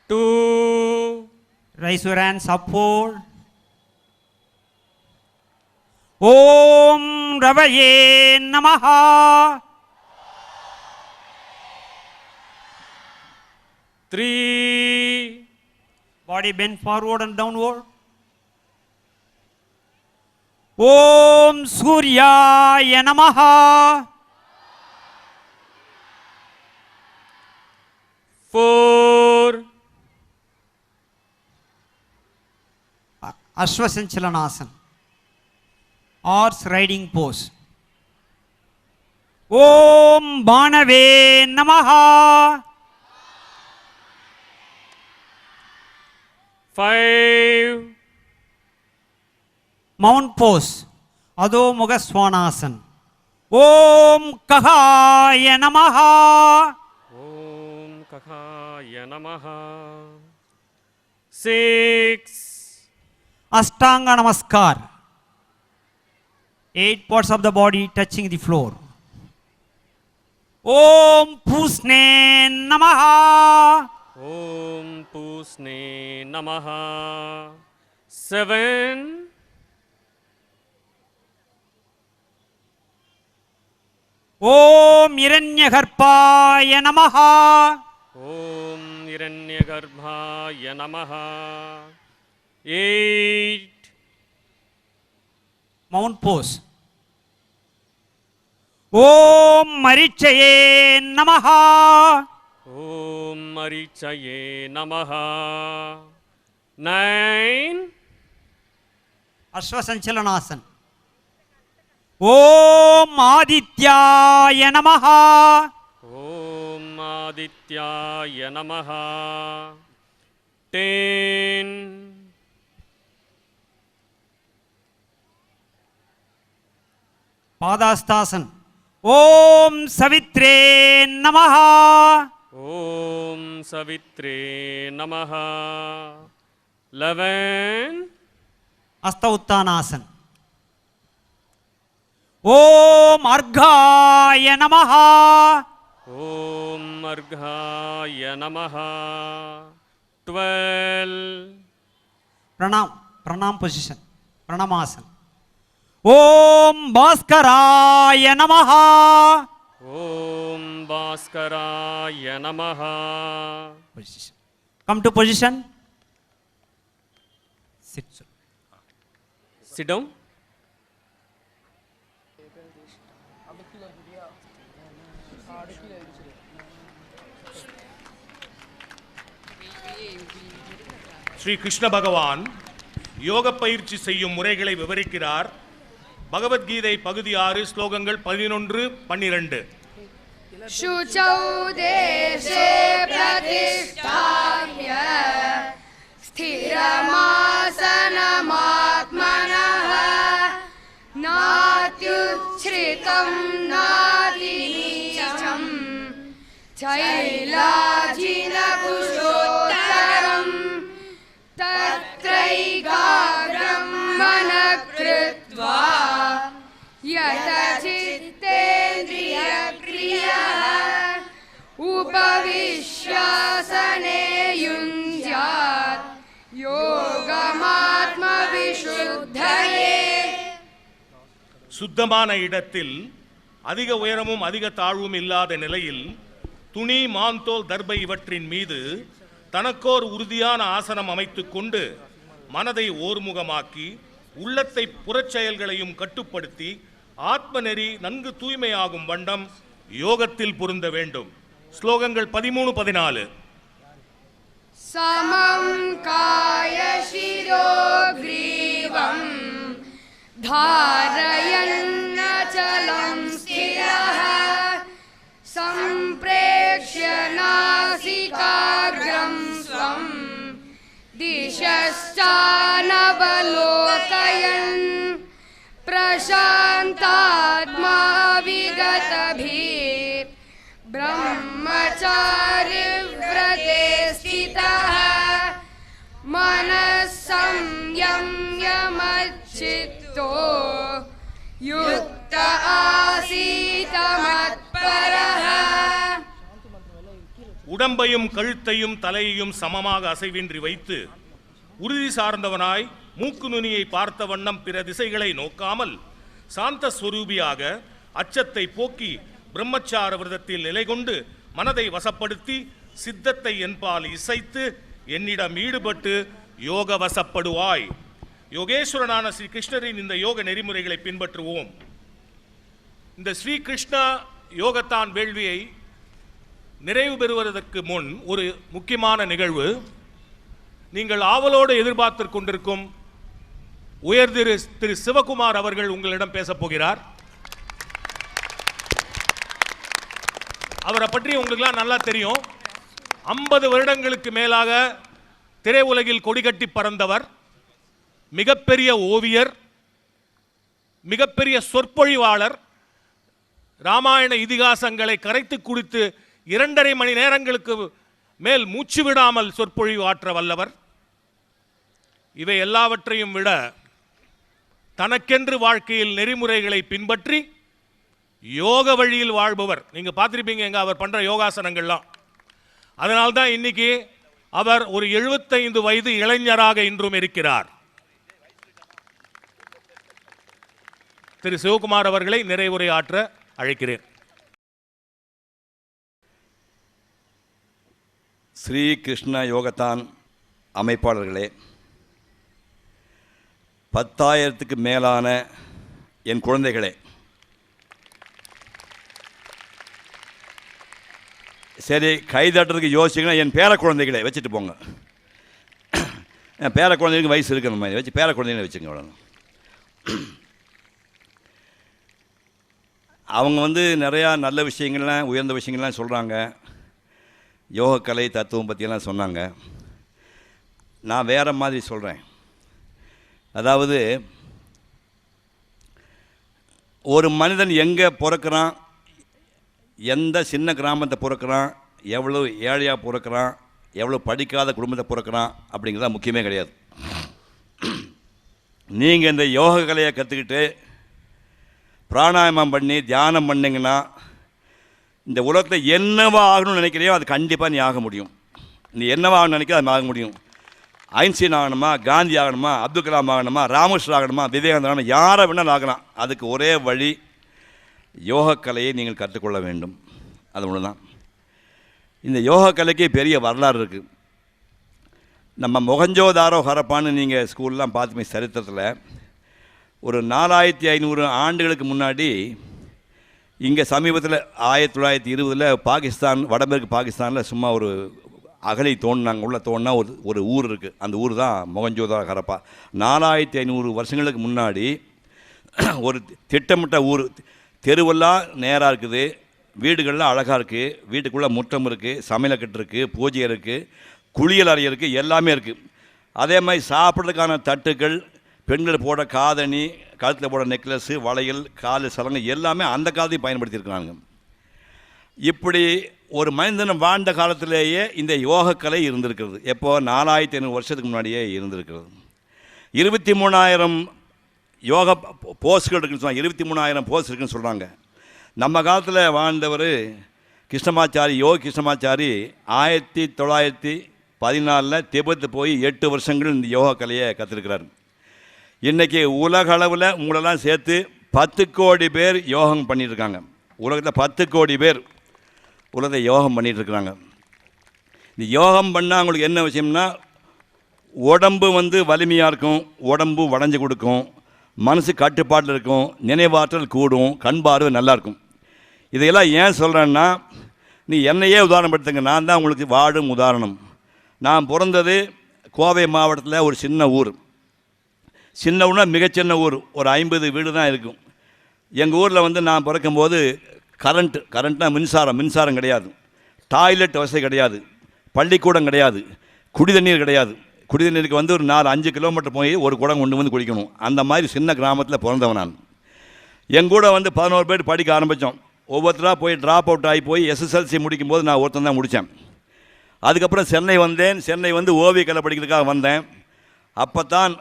2, Raise your hands upward. Om Ravaye Namaha. 3, Body bend forward and downward. Om Suryaya Namaha. 4, Ashwasanchalanasana. Horse riding pose. Om Banave Namaha. 5, Mount pose. Adho Mugha Swanasana. Om Kahaya Namaha. Om Kakaya Namaha. 6, Ashtanga Namaskar. 8 parts of the body touching the floor. Om Pusne Namaha. Om Pusne Namaha. 7, Om Hiranyagarbhaya Namaha. Om Hiranyagarbhaya Namaha. 8, Mount pose. Om Marichaye Namaha. Om Marichaye Namaha. 9, Ashwasanchalanasana. Om Adityaya Namaha. Om Adityaya Namaha. 10, Padastasana. Om Savitre Namaha. Om Savitre Namaha. 11, Astauttanasana. Om Arghaya Namaha. Om Arghaya Namaha. 12, Pranam position. Pranamasana. Om Bhaskaraya Namaha. Om Bhaskaraya Namaha. Position. Come to position. Sit. Sit down. Sri Krishna பகவான் யோக பயிற்சி செய்யும் முறைகளை விவரிக்கிறார். பகவத்கீதை பகுதி 6 ஸ்லோகங்கள் 11, 12. शुचौ देशे प्रतिष्ठाय स्थिरमासनमात्मनः नात्युच्छ्रितं नातिनीचं शैलाजिनकुशोत्तरं तत्र சுத்தமான இடத்தில் அதிக உயரமும் அதிக தாழ்வும் இல்லாத நிலையில் துணி, மாந்தோல், தர்பை இவற்றின் மீது தனக்கோர் உறுதியான ஆசனம் அமைத்துக் கொண்டு மனதை ஓர்முகமாக்கி உள்ளத்தை புறச்செயல்களையும் கட்டுப்படுத்தி ஆத்ம நெறி நன்கு தூய்மையாகும் வண்ணம் யோகத்தில் பொருந்த வேண்டும். ஸ்லோகங்கள் 13, 14. समं काय शिरो ग्रीवम् धारयन्नचलं स्थिरः सम्प्रेक्ष्य नासिकाग्रं स्वं दिशश्चानवलोकयन् प्रशान्तात्मा विगतभिः ब्रह्मचारिव्रते स्थितः मनः संयम्य मच्चित्तो युक्त आसीत मत्परः. உடம்பையும் கழுத்தையும் தலையையும் சமமாக அசைவின்றி வைத்து உறுதி சார்ந்தவனாய் மூக்கு நுனியை பார்த்த வண்ணம் பிற திசைகளை நோக்காமல் சாந்த ஸ்வரூபியாக அச்சத்தை போக்கி பிரம்மச்சார விரதத்தில் நிலை கொண்டு மனதை வசப்படுத்தி சித்தத்தை என்பால் இசைத்து என்னிடம் ஈடுபட்டு யோக வசப்படுவாய். யோகேஸ்வரனான ஸ்ரீ கிருஷ்ணரின் இந்த யோக நெறிமுறைகளை பின்பற்றுவோம். இந்த ஸ்ரீ கிருஷ்ண யோகத்தான் வேள்வியை நிறைவு பெறுவதற்கு முன் ஒரு முக்கியமான நிகழ்வு. நீங்கள் ஆவலோடு எதிர்பார்த்து கொண்டிருக்கும் உயர் திரு சிவகுமார் அவர்கள் உங்களிடம் பேசப் போகிறார். அவரை பற்றி உங்களுக்குலாம் நல்லா தெரியும். 50 வருடங்களுக்கு மேலாக திரையுலகில் கொடிகட்டி பறந்தவர், மிகப்பெரிய ஓவியர், மிகப்பெரிய சொற்பொழிவாளர், ராமாயண இதிகாசங்களை கரைத்து குடித்து 2.5 மணி நேரங்களுக்கு மேல் மூச்சு விடாமல் சொற்பொழிவு ஆற்ற வல்லவர். இவை எல்லாவற்றையும் விட தனக்கென்று வாழ்க்கையில் நெறிமுறைகளை பின்பற்றி யோக வழியில் வாழ்பவர். நீங்க பார்த்திருப்பீங்க எங்க அவர் பண்ற யோகாசனங்கள்லாம். அதனால்தான் இன்னைக்கு அவர் ஒரு 75 வயது இளைஞராக இன்றும் இருக்கிறார். திரு சிவகுமார் அவர்களை நிறைவுரை ஆற்ற அழைக்கிறேன். ஸ்ரீ கிருஷ்ண யோகத்தான் அமைப்பாளர்களே, 10,000க்கு மேலான என் குழந்தைகளே, சரி கைதட்டுறதுக்கு யோசிச்சிங்கன்னா என் பேர குழந்தைகளை வச்சுட்டு போங்க. என் பேர குழந்தைகளுக்கு வயசு இருக்கிற மாதிரி வச்சு பேர குழந்தைகளை வச்சுங்க. அவ்வளோ அவங்க நிறையா நல்ல விஷயங்கள்லாம் உயர்ந்த விஷயங்கள்லாம் சொல்கிறாங்க. யோகக்கலை தத்துவம் பற்றியெல்லாம் சொன்னாங்க. நான் வேறு மாதிரி சொல்கிறேன். அதாவது ஒரு மனிதன் எங்கே பிறக்கிறான், எந்த சின்ன கிராமத்தை பிறக்கிறான், எவ்வளோ ஏழையாக பிறக்கிறான், எவ்வளோ படிக்காத குடும்பத்தை பிறக்கிறான் அப்படிங்கிறத முக்கியமே கிடையாது. நீங்கள் இந்த யோக கலையை கற்றுக்கிட்டு பிராணாயாமம் பண்ணி தியானம் பண்ணிங்கன்னா இந்த உலகத்தில் என்னவா ஆகணும்னு நினைக்கிறியோ அது கண்டிப்பாக நீ ஆக முடியும். நீ என்னவா ஆகணும்னு நினைக்கிற அது ஆக முடியும். ஐன்ஸ்டீன் ஆகணுமா, காந்தி ஆகணுமா, அப்துல் கலாம் ஆகணுமா, ராமகிருஷ்ணன் ஆகணுமா, விவேகானந்தர் ஆகணும், யாரை வேணாலும் ஆகலாம். அதுக்கு ஒரே வழி யோகக்கலையை நீங்கள் கற்றுக்கொள்ள வேண்டும். அது ஒன்று தான். இந்த யோகக்கலைக்கு பெரிய வரலாறு இருக்குது. நம்ம மொஹஞ்சோதாரோ ஹரப்பான்னு நீங்கள் ஸ்கூல்லாம் பார்த்துமே சரித்திரத்தில் ஒரு 4500 ஆண்டுகளுக்கு முன்னாடி இங்கே சமீபத்தில் 1920 பாகிஸ்தான், வடமேற்கு பாகிஸ்தானில் சும்மா ஒரு அகழி தோண்டினாங்க. உள்ள தோண்டினா ஒரு ஊர் இருக்குது. அந்த ஊர் தான் மொஹஞ்சோதாரோ ஹரப்பா. 4500 வருஷங்களுக்கு முன்னாடி ஒரு திட்டமிட்ட ஊர். தெருவெல்லாம் நேராக இருக்குது, வீடுகள்லாம் அழகாக இருக்குது, வீட்டுக்குள்ளே முற்றம் இருக்குது, சமையலக்கட்டு இருக்குது, பூஜை இருக்குது, குளியல் அறை இருக்குது, எல்லாமே இருக்குது. அதே மாதிரி சாப்பிட்றதுக்கான தட்டுக்கள், பெண்கள் போட காதணி, கழுத்தில் போட நெக்லஸ்ஸு, வளையல், காலு சலங்கை எல்லாமே அந்த காலத்தையும் பயன்படுத்தியிருக்கிறாங்க. இப்படி ஒரு மனிதன் வாழ்ந்த காலத்திலேயே இந்த யோகக்கலை இருந்திருக்கிறது. எப்போது 4500 வருஷத்துக்கு முன்னாடியே இருந்திருக்கிறது. 23,000 யோகா போஸ்கள் இருக்குன்னு சொன்னாங்க. 23,000 போஸ் இருக்குன்னு சொல்கிறாங்க. நம்ம காலத்தில் வாழ்ந்தவர் கிருஷ்ணமாச்சாரி, யோகி கிருஷ்ணமாச்சாரி 1914 திபெத்து போய் 8 வருஷங்கள் இந்த யோகா கலையை கற்றுருக்கிறார். இன்றைக்கி உலக அளவில் உங்களெல்லாம் சேர்த்து 10 கோடி பேர் யோகம் பண்ணிகிட்ருக்காங்க. உலகத்தில் 10 கோடி பேர் உலகத்தில் யோகம் பண்ணிகிட்ருக்குறாங்க. இந்த யோகம் பண்ணால் அவங்களுக்கு என்ன விஷயம்னா, உடம்பு வலிமையாக இருக்கும், உடம்பு வளைஞ்சு கொடுக்கும், மனசு கட்டுப்பாட்டில் இருக்கும், நினைவாற்றல் கூடும், கண் பார்வை நல்லாயிருக்கும். இதையெல்லாம் ஏன் சொல்கிறேன்னா, நீ என்னையே உதாரணப்படுத்துங்க, நான் தான் உங்களுக்கு வாழும் உதாரணம். நான் பிறந்தது கோவை மாவட்டத்தில் ஒரு சின்ன ஊர். சின்ன ஊர்னா மிகச்சின்ன ஊர், ஒரு 50 வீடு தான் இருக்கும். எங்கள் ஊரில் நான் பிறக்கும்போது கரண்ட்னா மின்சாரம் கிடையாது, டாய்லெட் வசதி கிடையாது, பள்ளிக்கூடம் கிடையாது, குடிதண்ணீர் கிடையாது. குடிதண்ணீருக்கு ஒரு 4-5 கிலோமீட்டர் போய் ஒரு குடம் கொண்டு வந்து குடிக்கணும். அந்த மாதிரி சின்ன கிராமத்தில் பிறந்தவன் நான். எங்கூட 11 பேர் படிக்க ஆரம்பித்தோம். ஒவ்வொருத்தராக போய் ட்ராப் அவுட் ஆகி போய் எஸ்எஸ்எல்சி முடிக்கும்போது நான் ஒருத்தன் தான் முடித்தேன். அதுக்கப்புறம் சென்னை வந்தேன். சென்னை ஓவிய கலை படிக்கிறதுக்காக வந்தேன். அப்போ தான்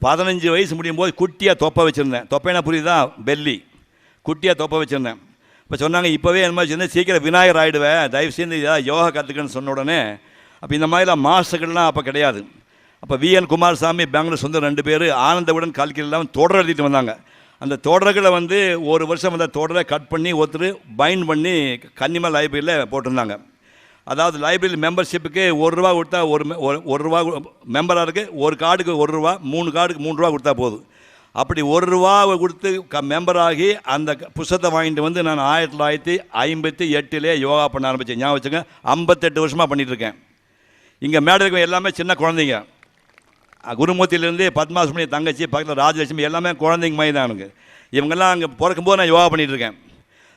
15 வயசு முடியும் போது குட்டியாக தொப்பை வச்சுருந்தேன். தொப்பைனா புரியுதா? பெல்லி. குட்டியாக தொப்பை வச்சுருந்தேன். இப்போ சொன்னாங்க, இப்போவே என்ன மாதிரி வச்சுருந்தேன், சீக்கிரம் விநாயகர் ஆகிடுவேன், தயவு செய்து யோகா கற்றுக்கன்னு சொன்ன உடனே, அப்போ இந்த மாதிரிலாம் மாஸ்டர்கள்லாம் அப்போ கிடையாது. அப்போ VN குமாரசாமி, பெங்களூர் சொந்த 2 பேர் ஆனந்தவுடன் கல்கிலாம் தொடர் எழுதிட்டு வந்தாங்க. அந்த தொடர்களை ஒரு வருஷம் தொடரை கட் பண்ணி ஒருத்தர் பைண்ட் பண்ணி கன்னிமா லைப்ரரியில் போட்டிருந்தாங்க. அதாவது லைப்ரரி மெம்பர்ஷிப்புக்கு ₹1 கொடுத்தா ₹1 மெம்பராக இருக்குது, ஒரு கார்டுக்கு ₹1, 3 கார்டுக்கு ₹3 கொடுத்தா போதும். அப்படி ₹1 கொடுத்து மெம்பராகி அந்த புத்தகத்தை வாங்கிட்டு நான் 1958 யோகா பண்ண ஆரம்பித்தேன். ஞாபகம் வச்சுங்க, 58 வருஷமாக பண்ணிகிட்ருக்கேன். இங்கே மேடலுக்கு எல்லாமே சின்ன குழந்தைங்க. குருமூர்த்தியிலேருந்து பத்மாசுமணி தங்கச்சி, பக்கத்தில் ராஜலட்சுமி, எல்லாமே குழந்தைங்க மாதிரி தான் எனக்கு. இவங்கெல்லாம் அங்கே பிறக்கும்போது நான் யோகா பண்ணிகிட்ருக்கேன்.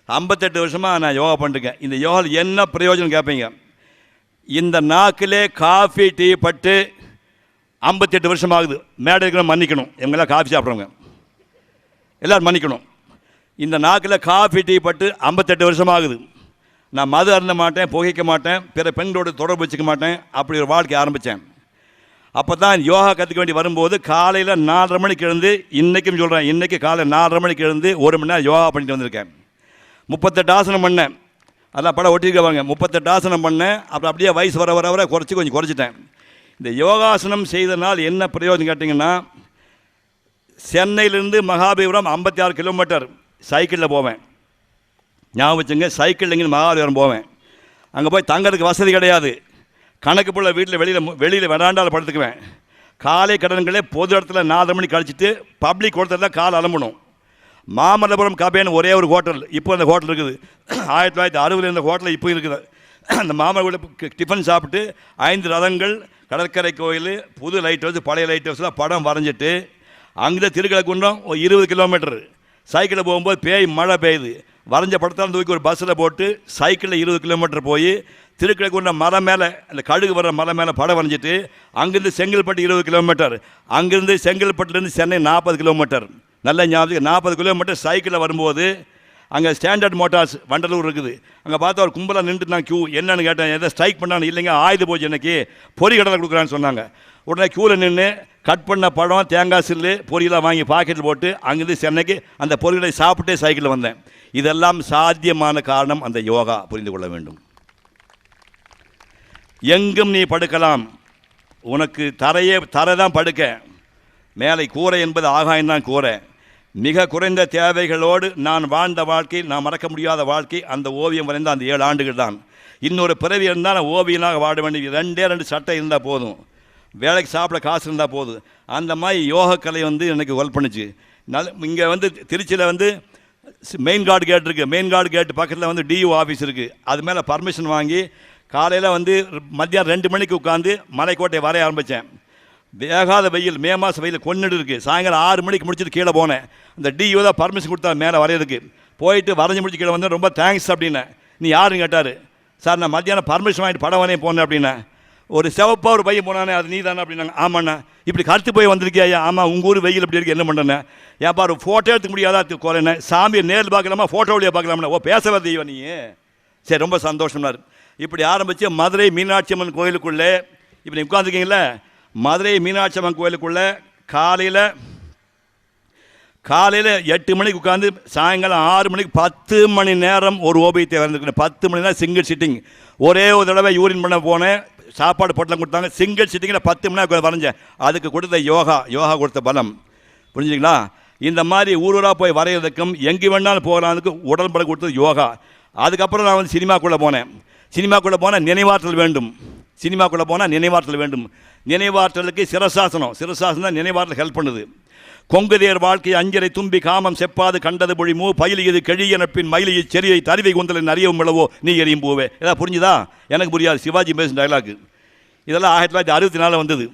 58 வருஷமாக நான் யோகா பண்ணிருக்கேன். இந்த யோகாவில் என்ன பிரயோஜனம் கேட்பீங்க? இந்த நாக்கிலே காஃபி டீ பட்டு 58 வருஷம் ஆகுது. மேடைக்கு மன்னிக்கணும், இவங்கெல்லாம் காஃபி சாப்பிட்றவங்க எல்லோரும் மன்னிக்கணும். இந்த நாக்கில் காஃபி டீ பட்டு 58 வருஷம் ஆகுது. நான் மது அருந்த மாட்டேன், புகைக்க மாட்டேன், பிற பெண்களோட தொடர்பு வச்சுக்க மாட்டேன். அப்படி ஒரு வாழ்க்கை ஆரம்பித்தேன். அப்போ தான் யோகா கற்றுக்க வேண்டி வரும்போது காலையில் 4:30 மணிக்கு எழுந்து, இன்றைக்கும் சொல்கிறேன், இன்றைக்கி காலை 4:30 மணிக்கு எழுந்து 1 மணி நேரம் யோகா பண்ணிட்டு வந்திருக்கேன். 38 ஆசனம் பண்ணேன். அதெல்லாம் படம் ஒட்டிருக்கவாங்க. 38 ஆசனம் பண்ணேன். அப்புறம் அப்படியே வயசு வர வர வர கொஞ்சம் குறைச்சிட்டேன். இந்த யோகாசனம் செய்தனால் என்ன பிரயோஜனம் கேட்டிங்கன்னா, சென்னையிலேருந்து மகாபலிபுரம் 56 கிலோமீட்டர் சைக்கிளில் போவேன். ஞாபகம் வச்சுங்க, சைக்கிளில் இங்கே மகாபலிபுரம் போவேன். அங்கே போய் தங்கிறதுக்கு வசதி கிடையாது. கணக்கு போல் வீட்டில் வெளியில் வெராண்டாவில் படுத்துக்குவேன். காலை கடன்களே பொது இடத்துல 4:30 மணிக்கு கழிச்சிட்டு பப்ளிக் ஹோட்டலில் தான் கால் அலம்பணும். மாமல்லபுரம் கபேன்னு ஒரே ஒரு ஹோட்டல், இப்போ அந்த ஹோட்டல் இருக்குது. 1960 இந்த ஹோட்டலில் இப்போ இருக்குது. அந்த மாமல்லபுரம் டிஃபன் சாப்பிட்டு 5 ரதங்கள், கடற்கரை கோயில், புது லைட் ஹவுஸ், பழைய லைட் ஹவுஸ்லாம் படம் வரைஞ்சிட்டு அங்கே திருக்கலக்குன்றம் 20 கிலோமீட்டர் சைக்கிளில் போகும்போது பேய் மழை பெய்யுது. வரைஞ்ச படத்தால் தூக்கி ஒரு பஸ்ஸில் போட்டு சைக்கிளில் 20 கிலோமீட்டர் போய் திருக்கலக்குன்றம் மலை மேலே, அந்த கடுகு வர மலை மேலே படம் வரைஞ்சிட்டு அங்கேருந்து செங்கல்பட்டு 20 கிலோமீட்டர், அங்கேருந்து செங்கல்பட்டுலேருந்து சென்னை 40 கிலோமீட்டர். நல்ல ஞாபகம், 40 கிலோமீட்டர் சைக்கிளில் வரும்போது அங்கே ஸ்டாண்டர்ட் மோட்டார்ஸ் வண்டலூர் இருக்குது. அங்கே பார்த்தா ஒரு கும்பலாக நின்று நான் கியூ என்னன்னு கேட்டேன், எதை ஸ்ட்ரைக் பண்ணான்னு. இல்லைங்க, ஆயுத பூஜை இன்னைக்கு பொறி கடலை கொடுக்குறான்னு சொன்னாங்க. உடனே க்யூவில் நின்று கட் பண்ண பழம், தேங்காய் சில்லு, பொரியெல்லாம் வாங்கி பாக்கெட்டில் போட்டு அங்கேருந்து சென்னைக்கு அந்த பொரியலை சாப்பிட்டே சைக்கிளில் வந்தேன். இதெல்லாம் சாத்தியமான காரணம் அந்த யோகா, புரிந்து கொள்ள வேண்டும். எங்கும் நீ படுக்கலாம். உனக்கு தரை தான் படுக்க, மேலே கூரை என்பது ஆகாயம்தான் கூரை. மிக குறைந்த தேவைகளோடு நான் வாழ்ந்த வாழ்க்கை, நான் மறக்க முடியாத வாழ்க்கை அந்த ஓவியம் வரைந்த அந்த 7 ஆண்டுகள் தான். இன்னொரு பிறவி இருந்தால் நான் ஓவியனாக வாழ வேண்டிய 2 சட்டை இருந்தால் போதும், வேலைக்கு சாப்பிட காசு இருந்தால் போதும். அந்த மாதிரி யோகக்கலை எனக்கு ஹெல்ப் பண்ணுச்சு. இங்கே திருச்சியில் மெயின் கார்டு கேட் இருக்குது. மெயின் கார்டு கேட்டு பக்கத்தில் DU ஆஃபீஸ் இருக்குது. அது மேலே பர்மிஷன் வாங்கி காலையில் மத்தியானம் 2 மணிக்கு உட்காந்து மலைக்கோட்டை வரைய ஆரம்பித்தேன். வேகாத வெயில், மே மாதம் வெயில் கொன்னுட்டு இருக்குது. சாயங்காலம் 6 மணிக்கு முடிச்சுட்டு கீழே போனேன். அந்த DU தான் பர்மிஷன் கொடுத்தா மேலே வரையிருக்கு. போயிட்டு வரைஞ்சி முடிச்சு கீழே வந்தேன். ரொம்ப தேங்க்ஸ் அப்படின்னேன். நீ யாருன்னு கேட்டார். சார், நான் மத்தியானம் பர்மிஷன் வாங்கிட்டு படம் வரையும் போனேன் அப்படின்னேன். ஒரு சிவப்பாக ஒரு பையன் போனானே, அது நீ தானே அப்படின்னாங்க. ஆமாண்ணா. இப்படி கருத்து போய் வந்திருக்கியா? ஐயா, ஆமாம். உங்கள் ஊர் வெயில் இப்படி இருக்குது, என்ன பண்ணுறேன்? ஏன்ப்பா ஒரு ஃபோட்டோ எடுத்துக்க முடியாதா? கோலேண்ணே, சாமியை நேரில் பார்க்கலாமா, ஃபோட்டோ வழியாக பார்க்கலாம்னா? ஓ, பேசவே தெய்வம் நீ. சரி, ரொம்ப சந்தோஷம்னாரு. இப்படி ஆரம்பித்து மதுரை மீனாட்சி அம்மன் கோயிலுக்குள்ளே இப்போ நீ உட்காந்துருக்கீங்களே, மதுரை மீனாட்சி அம்மன் கோயிலுக்குள்ளே காலையில் 8 மணிக்கு உட்காந்து சாயங்காலம் 6 மணிக்கு 10 மணி நேரம் ஒரு ஓபியத்தை வரைஞ்சிருக்கேன். 10 மணி நேரம் சிங்கிள் சிட்டிங். ஒரே ஒரு தடவை யூரின் பண்ண போனேன், சாப்பாடு பொட்டலம் கொடுத்தாங்க. சிங்கிள் சிட்டிங்கில் 10 மணி நேரம் வரைஞ்சேன். அதுக்கு கொடுத்த யோகா கொடுத்த பலம், புரிஞ்சுங்களா? இந்த மாதிரி ஊரூராக போய் வரைகிறதுக்கும் எங்கே வேணாலும் போகலாதுக்கு உடன்பட கொடுத்தது யோகா. அதுக்கப்புறம் நான் வந்து சினிமாக்குள்ளே போனேன். சினிமாக்குள்ளே போனால் நினைவாற்றல் வேண்டும். சினிமாக்குள்ளே போனால் நினைவாற்றல் வேண்டும். நினைவாற்றலுக்கு சிரசாசனம் தான் நினைவாற்றல் ஹெல்ப் பண்ணுது. கொங்குதேர் வாழ்க்கை அஞ்சரை தும்பி காமம் செப்பாது கண்டது பொழிமோ பயிலியது கெழிய நட்பின் மயிலியை செறியை தருவை குந்தலின் அறியவும் விளவோ நீ எரியும் போவே. ஏதாவது புரிஞ்சுதா? எனக்கு புரியாது. சிவாஜி பேசும் டைலாக் இதெல்லாம் 1964 வந்தது.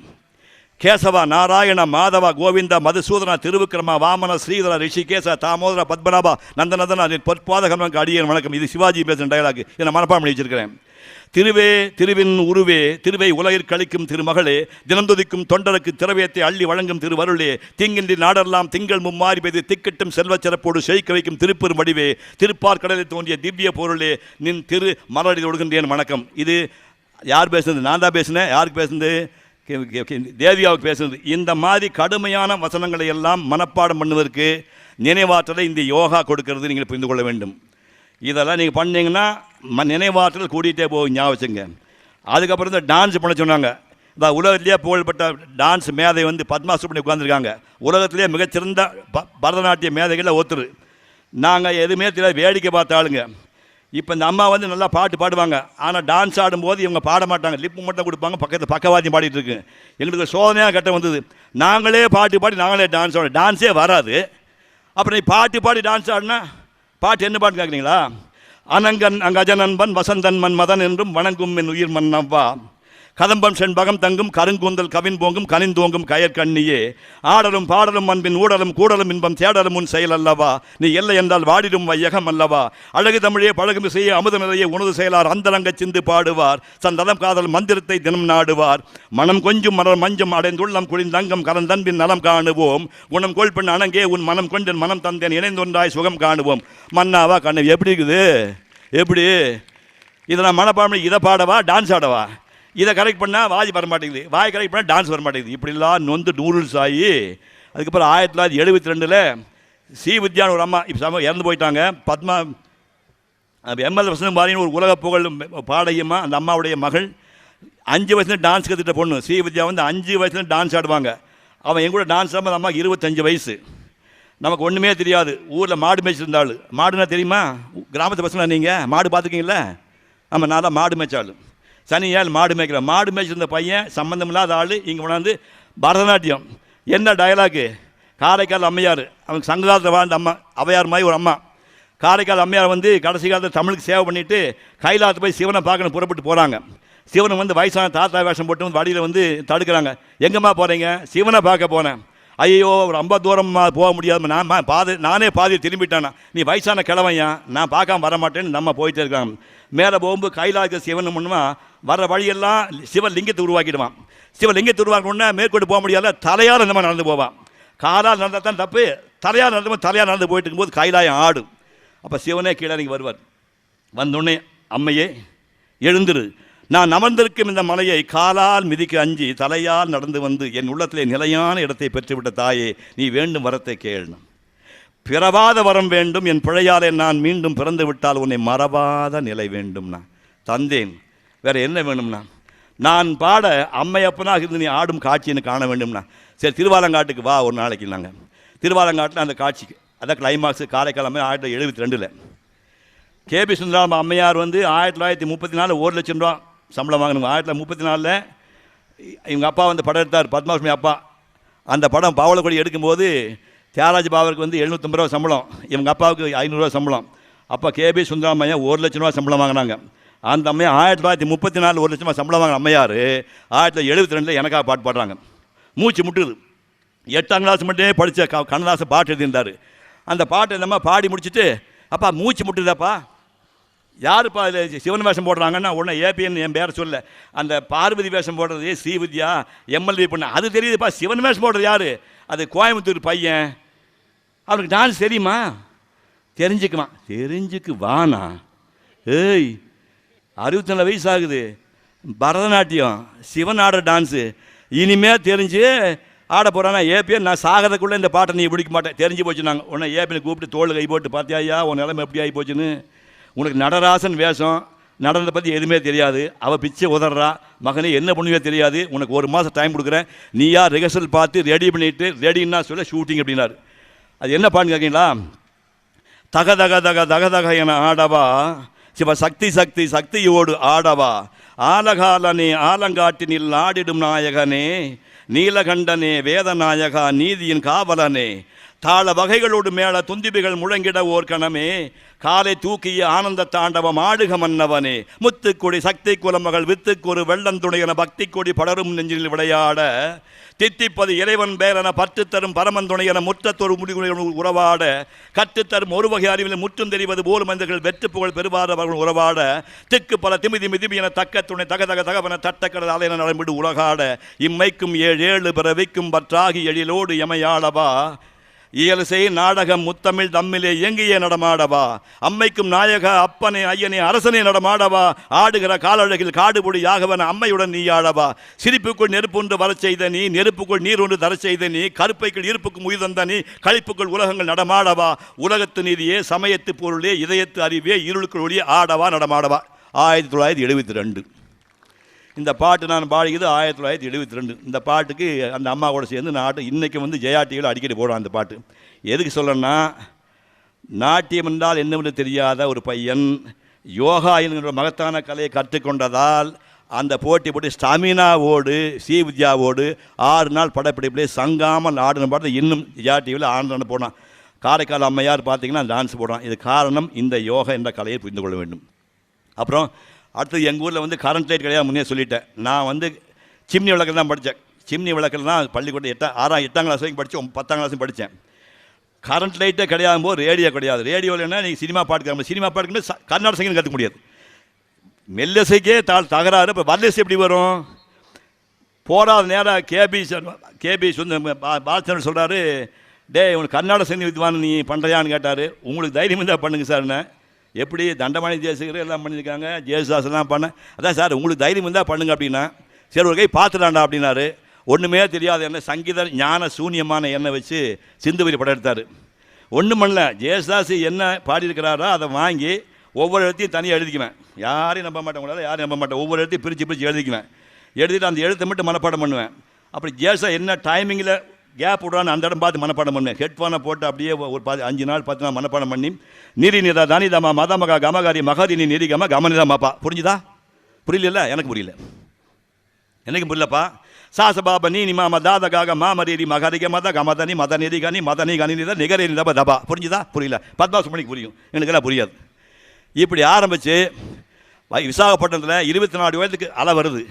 கேசவா நாராயண மாதவா கோவிந்தா மதுசூதனா திருவிக்ரமா வாமன ஸ்ரீதர ரிஷிகேச தாமோதர பத்மநாபா நந்தநந்தனா பொற்பாதகமனுக்கு அடியேன் வணக்கம். இது சிவாஜி பேசும் டைலாக். இதை நான் மனப்பாடம் பண்ணி வச்சிருக்கிறேன். திருவே திருவின் உருவே திருவை உலகில் கழிக்கும் திருமகளே தினந்துதிக்கும் தொண்டருக்கு திரவியத்தை அள்ளி வழங்கும் திருவருளே தீங்கின்றி நாடெல்லாம் திங்கள் மும்மாறி பெய்து திக்கட்டும் செல்வச் சிறப்போடு செழிக்க வைக்கும் திருப்பெரும் வடிவே திருப்பார் கடலில் தோன்றிய திவ்ய பொருளே நின் திரு மலரில் ஒடுகின்றேன் வணக்கம். இது யார் பேசுனது? நான் தான் பேசுனேன். யாருக்கு பேசுனது? தேவியாவுக்கு பேசுனது. இந்த மாதிரி கடுமையான வசனங்களை எல்லாம் மனப்பாடம் பண்ணுவதற்கு நினைவாற்றலை இந்த யோகா கொடுக்கிறது நீங்கள் புரிந்து கொள்ள வேண்டும். இதெல்லாம் நீங்கள் பண்ணிங்கன்னா நினைவாற்றல் கூட்டிகிட்டே போகும். ஞாபகங்க. அதுக்கப்புறம் இந்த டான்ஸ் பண்ண சொன்னாங்க. இந்த உலகத்திலேயே புகழ்பெற்ற டான்ஸ் மேதை வந்து பத்மா சுப்ரமணியம் உட்காந்துருக்காங்க. உலகத்திலே மிகச்சிறந்த பரதநாட்டிய மேதைகளில் ஒருத்தர். நாங்கள் எதுவுமே தெரியாது, வேடிக்கை பார்த்த ஆளுங்க. இப்போ இந்த அம்மா வந்து நல்லா பாட்டு பாடுவாங்க. ஆனால் டான்ஸ் ஆடும்போது இவங்க பாட மாட்டாங்க, லிப்பு மட்டும் கொடுப்பாங்க. பக்கத்தில் பக்கவாத்தியம் பாடிட்டு இருக்கு. எங்களுக்கு சோதனையாக கட்டம் வந்தது. நாங்களே பாட்டு பாடி நாங்களே டான்ஸ் ஆடணும். டான்ஸே வராது. அப்புறம் நீ பாட்டு பாடி டான்ஸ் ஆடினா பாட்டு என்ன பாட்டு கேட்குறீங்களா? அனங்கன் அங்கஜனன்பன் வசந்தன்மன் மதன் என்றும் வணங்கும் என் உயிர் மன்னவா கதம்பம் செண்பகம் தங்கும் கருங்கூந்தல் கவின் போங்கும் கனிந்தோங்கும் கயற்கண்ணியே ஆடலும் பாடலும் அன்பின் ஊடலும் கூடலும் இன்பம் தேடலும் உன் செயல் அல்லவா நீ இல்லை என்றால் வாடிடும் வையகம் அல்லவா அழகு தமிழே பழகும் செய்ய அமுத நிறைய உணவு செயலார் அந்தரங்க சிந்து பாடுவார் சந்தனம் காதல் மந்திரத்தை தினம் நாடுவார் மனம் கொஞ்சம் மலர் மஞ்சம் அடைந்துள்ளம் குளிர்ந்தங்கம் கலந்தன்பின் நலம் காணுவோம் குணம் கோல்பெண் அணங்கே உன் மனம் கொண்டேன் மனம் தந்தேன் இணைந்தொன்றாய் சுகம் காணுவோம் மன்னாவா கண்ணு எப்படி இருக்குது? எப்படி இதை நான் மனப்பாடம் இதை பாடவா டான்ஸ் ஆடவா? இதை கரெக்ட் பண்ணால் வாய் வர மாட்டேங்குது, வாய் கரெக்ட் பண்ணால் டான்ஸ் வர மாட்டேங்குது. இப்படிலாம் நொந்து நூறுல்ஸ் ஆகி அதுக்கப்புறம் 1972 சி வித்யான்னு ஒரு அம்மா இப்போ இறந்து போயிட்டாங்க. பத்மா எம்எல் வசனம் பாரின்னு ஒரு உலக புகழ் பாடையம்மா. அந்த அம்மாவுடைய மகள் 5 வயசுல டான்ஸ் கற்றுட்ட பொண்ணு. சி வித்யா வந்து 5 வயசுல டான்ஸ் ஆடுவாங்க. அவன் எங்கூட டான்ஸ் ஆடும்போது அம்மாவுக்கு 25 வயசு. நமக்கு ஒன்றுமே தெரியாது. ஊரில் மாடு மேய்ச்சிருந்தாள். மாடுனா தெரியுமா? கிராமத்து பசங்க நீங்கள் மாடு பார்த்துருக்கீங்களா? ஆமாம், நான் தான் மாடு மேய்ச்சாள். சனியால் மாடு மேய்க்கிறேன். மாடு மேய்ச்சிருந்த பையன் சம்மந்தம் இல்லாத ஆள் இங்கே கொண்டாந்து பரதநாட்டியம். என்ன டயலாக்கு? காரைக்கால் அம்மையார், அவங்க சங்ககாலத்தில் வாழ்ந்த அம்மா, அவையார் மாதிரி ஒரு அம்மா. காரைக்கால் அம்மையார் வந்து கடைசி காலத்தில் தமிழுக்கு சேவை பண்ணிவிட்டு கைலாத்து போய் சிவனை பார்க்கணும் புறப்பட்டு போகிறாங்க. சிவனை வந்து வயசான தாத்தா வேஷம் போட்டு வந்து வழியில் வந்து தடுக்கிறாங்க. எங்கம்மா போகிறீங்க? சிவனை பார்க்க போனேன். ஐயோ ஒரு 50 தூரம் போக முடியாது, நானே பாதி திரும்பிட்டானா, நீ வயசான கிழவையா, நான் பார்க்காம வர மாட்டேன்னு நம்ம போயிட்டே இருக்காங்க. மேலே போகும்போது கைலாக சிவன் பண்ணுமா வர வழியெல்லாம் சிவலிங்கத்தை உருவாக்கிடுவான். சிவலிங்கத்தை உருவாக்கணுன்னா மேற்கொண்டு போக முடியாத தலையால் அந்த மாதிரி நடந்து போவான். காலால் நடந்தால் தான் தப்பு. தலையால் நடந்து போயிட்டு இருக்கும்போது கைலாயம் ஆடும். அப்போ சிவனே கீழே நீங்கள் வருவார். வந்தோடனே அம்மையே எழுந்துரு, நான் அமர்ந்திருக்கும் இந்த மலையை காலால் மிதிக்க அஞ்சி தலையால் நடந்து வந்து என் உள்ளத்திலே நிலையான இடத்தை பெற்றுவிட்ட தாயே, நீ வேண்டும் வரத்தை கேளணும். பிறவாத வரம் வேண்டும், என் பிழையாலே நான் மீண்டும் பிறந்து விட்டால் உன்னை மறவாத நிலை வேண்டும்னா தந்தேன். வேறு என்ன வேணும்னா நான் பாட அம்மையப்பனாக இருந்து நீ ஆடும் காட்சின்னு காண வேண்டும்னா சரி திருவாலங்காட்டுக்கு வா ஒரு நாளைக்கு. நாங்கள் திருவாலங்காட்டில் அந்த காட்சிக்கு அதான் கிளைமாக்ஸு காரைக்கால் அம்மை 1972 கேபி சுந்தராம் அம்மையார் வந்து 1934 1 லட்சம் ரூபா சம்பளம் வாங்கணும். 1934 இவங்க அப்பா வந்து படம் எடுத்தார், பத்மாலட்சுமி அப்பா. அந்த படம் பாவலக்கொடி எடுக்கும்போது தியாகராஜ பாவருக்கு வந்து 750 ரூபா சம்பளம், இவங்க அப்பாவுக்கு 500 ரூபா சம்பளம். அப்போ கேபி சுந்தராமையா 1 லட்சம் ரூபா சம்பளம் வாங்கினாங்க. அந்த அம்மையா 1934 1 லட்சம் ரூபா சம்பளம் வாங்கின அம்மையார் 1972 எனக்காக பாட்டு பாடுறாங்க. மூச்சு முட்டுது. 8ஆம் கிளாஸ் மட்டுமே படித்த கண்ணதாசன் பாட்டு எழுதியிருந்தார். அந்த பாட்டை நம்ம பாடி முடிச்சுட்டு அப்பா மூச்சு முட்டுதாப்பா, யாருப்பா இது சிவன் வேஷம் போடுறாங்கன்னா உடனே ஏபிஎன் என் பேரை சொல்ல, அந்த பார்வதி வேஷம் போடுறது ஸ்ரீ வித்யா எம்எல்ஏ பண்ண அது தெரியுதுப்பா, சிவன் வேஷம் போடுறது யார்? அது கோயம்புத்தூர் பையன், அவனுக்கு டான்ஸ் தெரியுமா? தெரிஞ்சுக்குவான். தெரிஞ்சுக்கு வானா ஏய் 64 வயசு ஆகுது, பரதநாட்டியம் சிவன் ஆடுற டான்ஸு இனிமே தெரிஞ்சு ஆட போகிறானா ஏபிஎன், நான் சாகிறதுக்குள்ளே இந்த பாட்டை நீ பிடிக்க மாட்டேன் தெரிஞ்சு போச்சு. நாங்கள் உடனே ஏபிஎன் கூப்பிட்டு தோல் கை போட்டு பார்த்தியா உன் நிலைமை எப்படி ஆகி போச்சுன்னு. உனக்கு நடராசன் வேஷம் நடனத்தை பற்றி எதுவுமே தெரியாது, அவள் பிச்சை உதறா, மகனே என்ன பண்ணுவே தெரியாது, உனக்கு 1 மாதம் டைம் கொடுக்குறேன், நீயா ரிஹர்சல் பார்த்து ரெடி பண்ணிவிட்டு ரெடின்னா சொல்ல ஷூட்டிங் அப்படின்னாரு. அது என்ன பாட்டுன்னு கேட்குறீங்களா? தக தக தக தக தக என ஆடவா, சிவ சக்தி சக்தி சக்தியோடு ஆடவா, ஆலகாலனே ஆலங்காட்டினில் ஆடிடும் நாயகனே, நீலகண்டனே வேதநாயகா நீதியின் காவலனே, தாள வகைகளோடு மேல துந்திபிகள் முழங்கிட ஓர் கணமே, காலை தூக்கிய ஆனந்த தாண்டவம் ஆடுக மன்னவனே, முத்துக்கொடி சக்தி குலமகள் வித்துக்கொரு வெள்ளந்துணையென பக்தி கொடி படரும் நெஞ்சில் விளையாட, தித்திப்பது இறைவன் பேரென பற்றுத்தரும் பரமன் துணையென முற்றத்தொரு முடிவுடன் உறவாட, கற்றுத்தரும் ஒரு வகை அறிவில் முற்றும் தெரிவது போல் மனிதர்கள் வெற்று புகழ் பெறுவாரவர்கள் உறவாட, திக்கு பல திமிதி மிதிமி என தக்க துணை தக தக தகவன தட்டக்கடல் அலையென நடம்பிடு உலகாட, இம்மைக்கும் ஏழு பிறவிக்கும் பற்றாகி எழிலோடு எமையாளவா, இயல்சை நாடகம் முத்தமிழ் தம்மிலே இயங்கிய நடமாடவா, அம்மைக்கும் நாயக அப்பனே ஐயனே அரசனே நடமாடவா, ஆடுகிற காலழகில் காடுபொடி யாகவன அம்மையுடன் நீ ஆடவா, சிரிப்புக்குள் நெருப்பொன்று வரச் செய்த நீ, நெருப்புக்குள் நீர் ஒன்று தரச் செய்த நீ, கருப்பைக்குள் இருப்புக்கும் உயிர் தந்த நீ, கழிப்புக்குள் உலகங்கள் நடமாடவா, உலகத்து நீதியே சமயத்து பொருளே இதயத்து அறிவே இருளுக்குள் ஒளியே ஆடவா நடமாடவா. 1972 இந்த பாட்டு நான் பாடிக்கிறது 1972. இந்த பாட்டுக்கு அந்த அம்மா கூட சேர்ந்து நாட்டு இன்றைக்கி வந்து ஜெயா டிவியில் அடிக்கடி போடுறோம். அந்த பாட்டு எதுக்கு சொல்லணும்னா, நாட்டியம் என்றால் என்னவென்று தெரியாத ஒரு பையன் யோகா என்கிற மகத்தான கலையை கற்றுக்கொண்டதால் அந்த போட்டி ஸ்டாமினாவோடு ஸ்ரீவித்யாவோடு 6 நாள் படப்பிடிப்பிலே சங்காமல் ஆடின பாட்டு இன்னும் ஜெயா டிவியில் ஆனந்த போடுறான். காரைக்கால் அம்மையார் பார்த்திங்கன்னா டான்ஸ் போடுறான். இது காரணம் இந்த யோகா என்ற கலையை புரிந்து கொள்ள வேண்டும். அப்புறம் அடுத்தது எங்கள் ஊரில் வந்து கரண்ட் லைட் கிடையாது. முன்னே சொல்லிட்டேன். நான் வந்து சிம்னி விளக்கில் தான் படித்தேன். சிம்னி விளக்கில் தான் பள்ளிக்கூடம் 8ஆம் கிளாஸ் வரைக்கும் படித்தேன். 10ஆம் கிளாஸும் படித்தேன். கரண்ட் லைட்டே கிடையாது போது ரேடியோ கிடையாது. ரேடியோவில் என்ன நீங்கள் சினிமா பாட்டு சினிமா பாட்டுக்கு கர்நாடக சங்கீதம் கற்றுக்க முடியாது. மெல்லிசைக்கே தகராறு. இப்போ வல்லசை எப்படி வரும்? போராத நேரம் கேபி வந்து பாலச்சந்திரன் சொல்கிறாரு, டே உனக்கு கர்நாடக சங்கீத வித்வான் நீ பண்ணுறியான்னு கேட்டார். உங்களுக்கு தைரியம் இருந்தால் பண்ணுங்க சார்ண்ணே. எப்படி தண்டபாணி தேசிகர் எல்லாம் பண்ணியிருக்காங்க, ஜேசுதாஸ் எல்லாம் பண்ண. அதான் சார் உங்களுக்கு தைரியம் இருந்தால் பண்ணுங்க அப்படின்னா, சரி ஒரு கை பார்த்துடாண்டா அப்படின்னாரு. ஒன்றுமே தெரியாத என்ன சங்கீத ஞான சூன்யமான எண்ணெய் வச்சு சிந்துவெளி படம் எடுத்தார். ஒன்றும் பண்ணல. ஜேசுதாஸ் என்ன பாடியிருக்கிறாரோ அதை வாங்கி ஒவ்வொரு இடத்தையும் தனியாக எழுதிக்குவேன். யாரையும் நம்ப மாட்டேன், உங்களால் யாரையும் நம்ப மாட்டேன். ஒவ்வொரு இடத்தையும் பிரித்து எழுதிக்குவேன். எழுதிட்டு அந்த எழுத்தை மட்டும் மனப்பாடம் பண்ணுவேன். அப்படி ஜேசுதாஸ் என்ன டைமிங்கில் கேப் விடுறான்னு அந்த இடம் பார்த்து மனப்பாடம் பண்ணுவேன். ஹெட்ஃபோனை போட்டு அப்படியே ஒரு 5 நாள் 10 நாள் மனப்பாடம் பண்ணி நீரி நிதா தனிதமா மதமகா கமகாரி மகரினி நிரிகம கமனிதா மாப்பா. புரிஞ்சுதா? புரியல? எனக்கு புரியல. எனக்கு புரியலப்பா. சாசபாப நீ மாமா தாதகாக மாமரீரி மகரிக மத கமதனி மதநிதி கனி மதனி கனித நிகரி தப தபா. புரிஞ்சுதா? புரியல. 10 மணிக்கு புரியும், எனக்கெல்லாம் புரியாது. இப்படி ஆரம்பித்து விசாகப்பட்டினத்தில் 24 வயதுக்கு அலை வருது.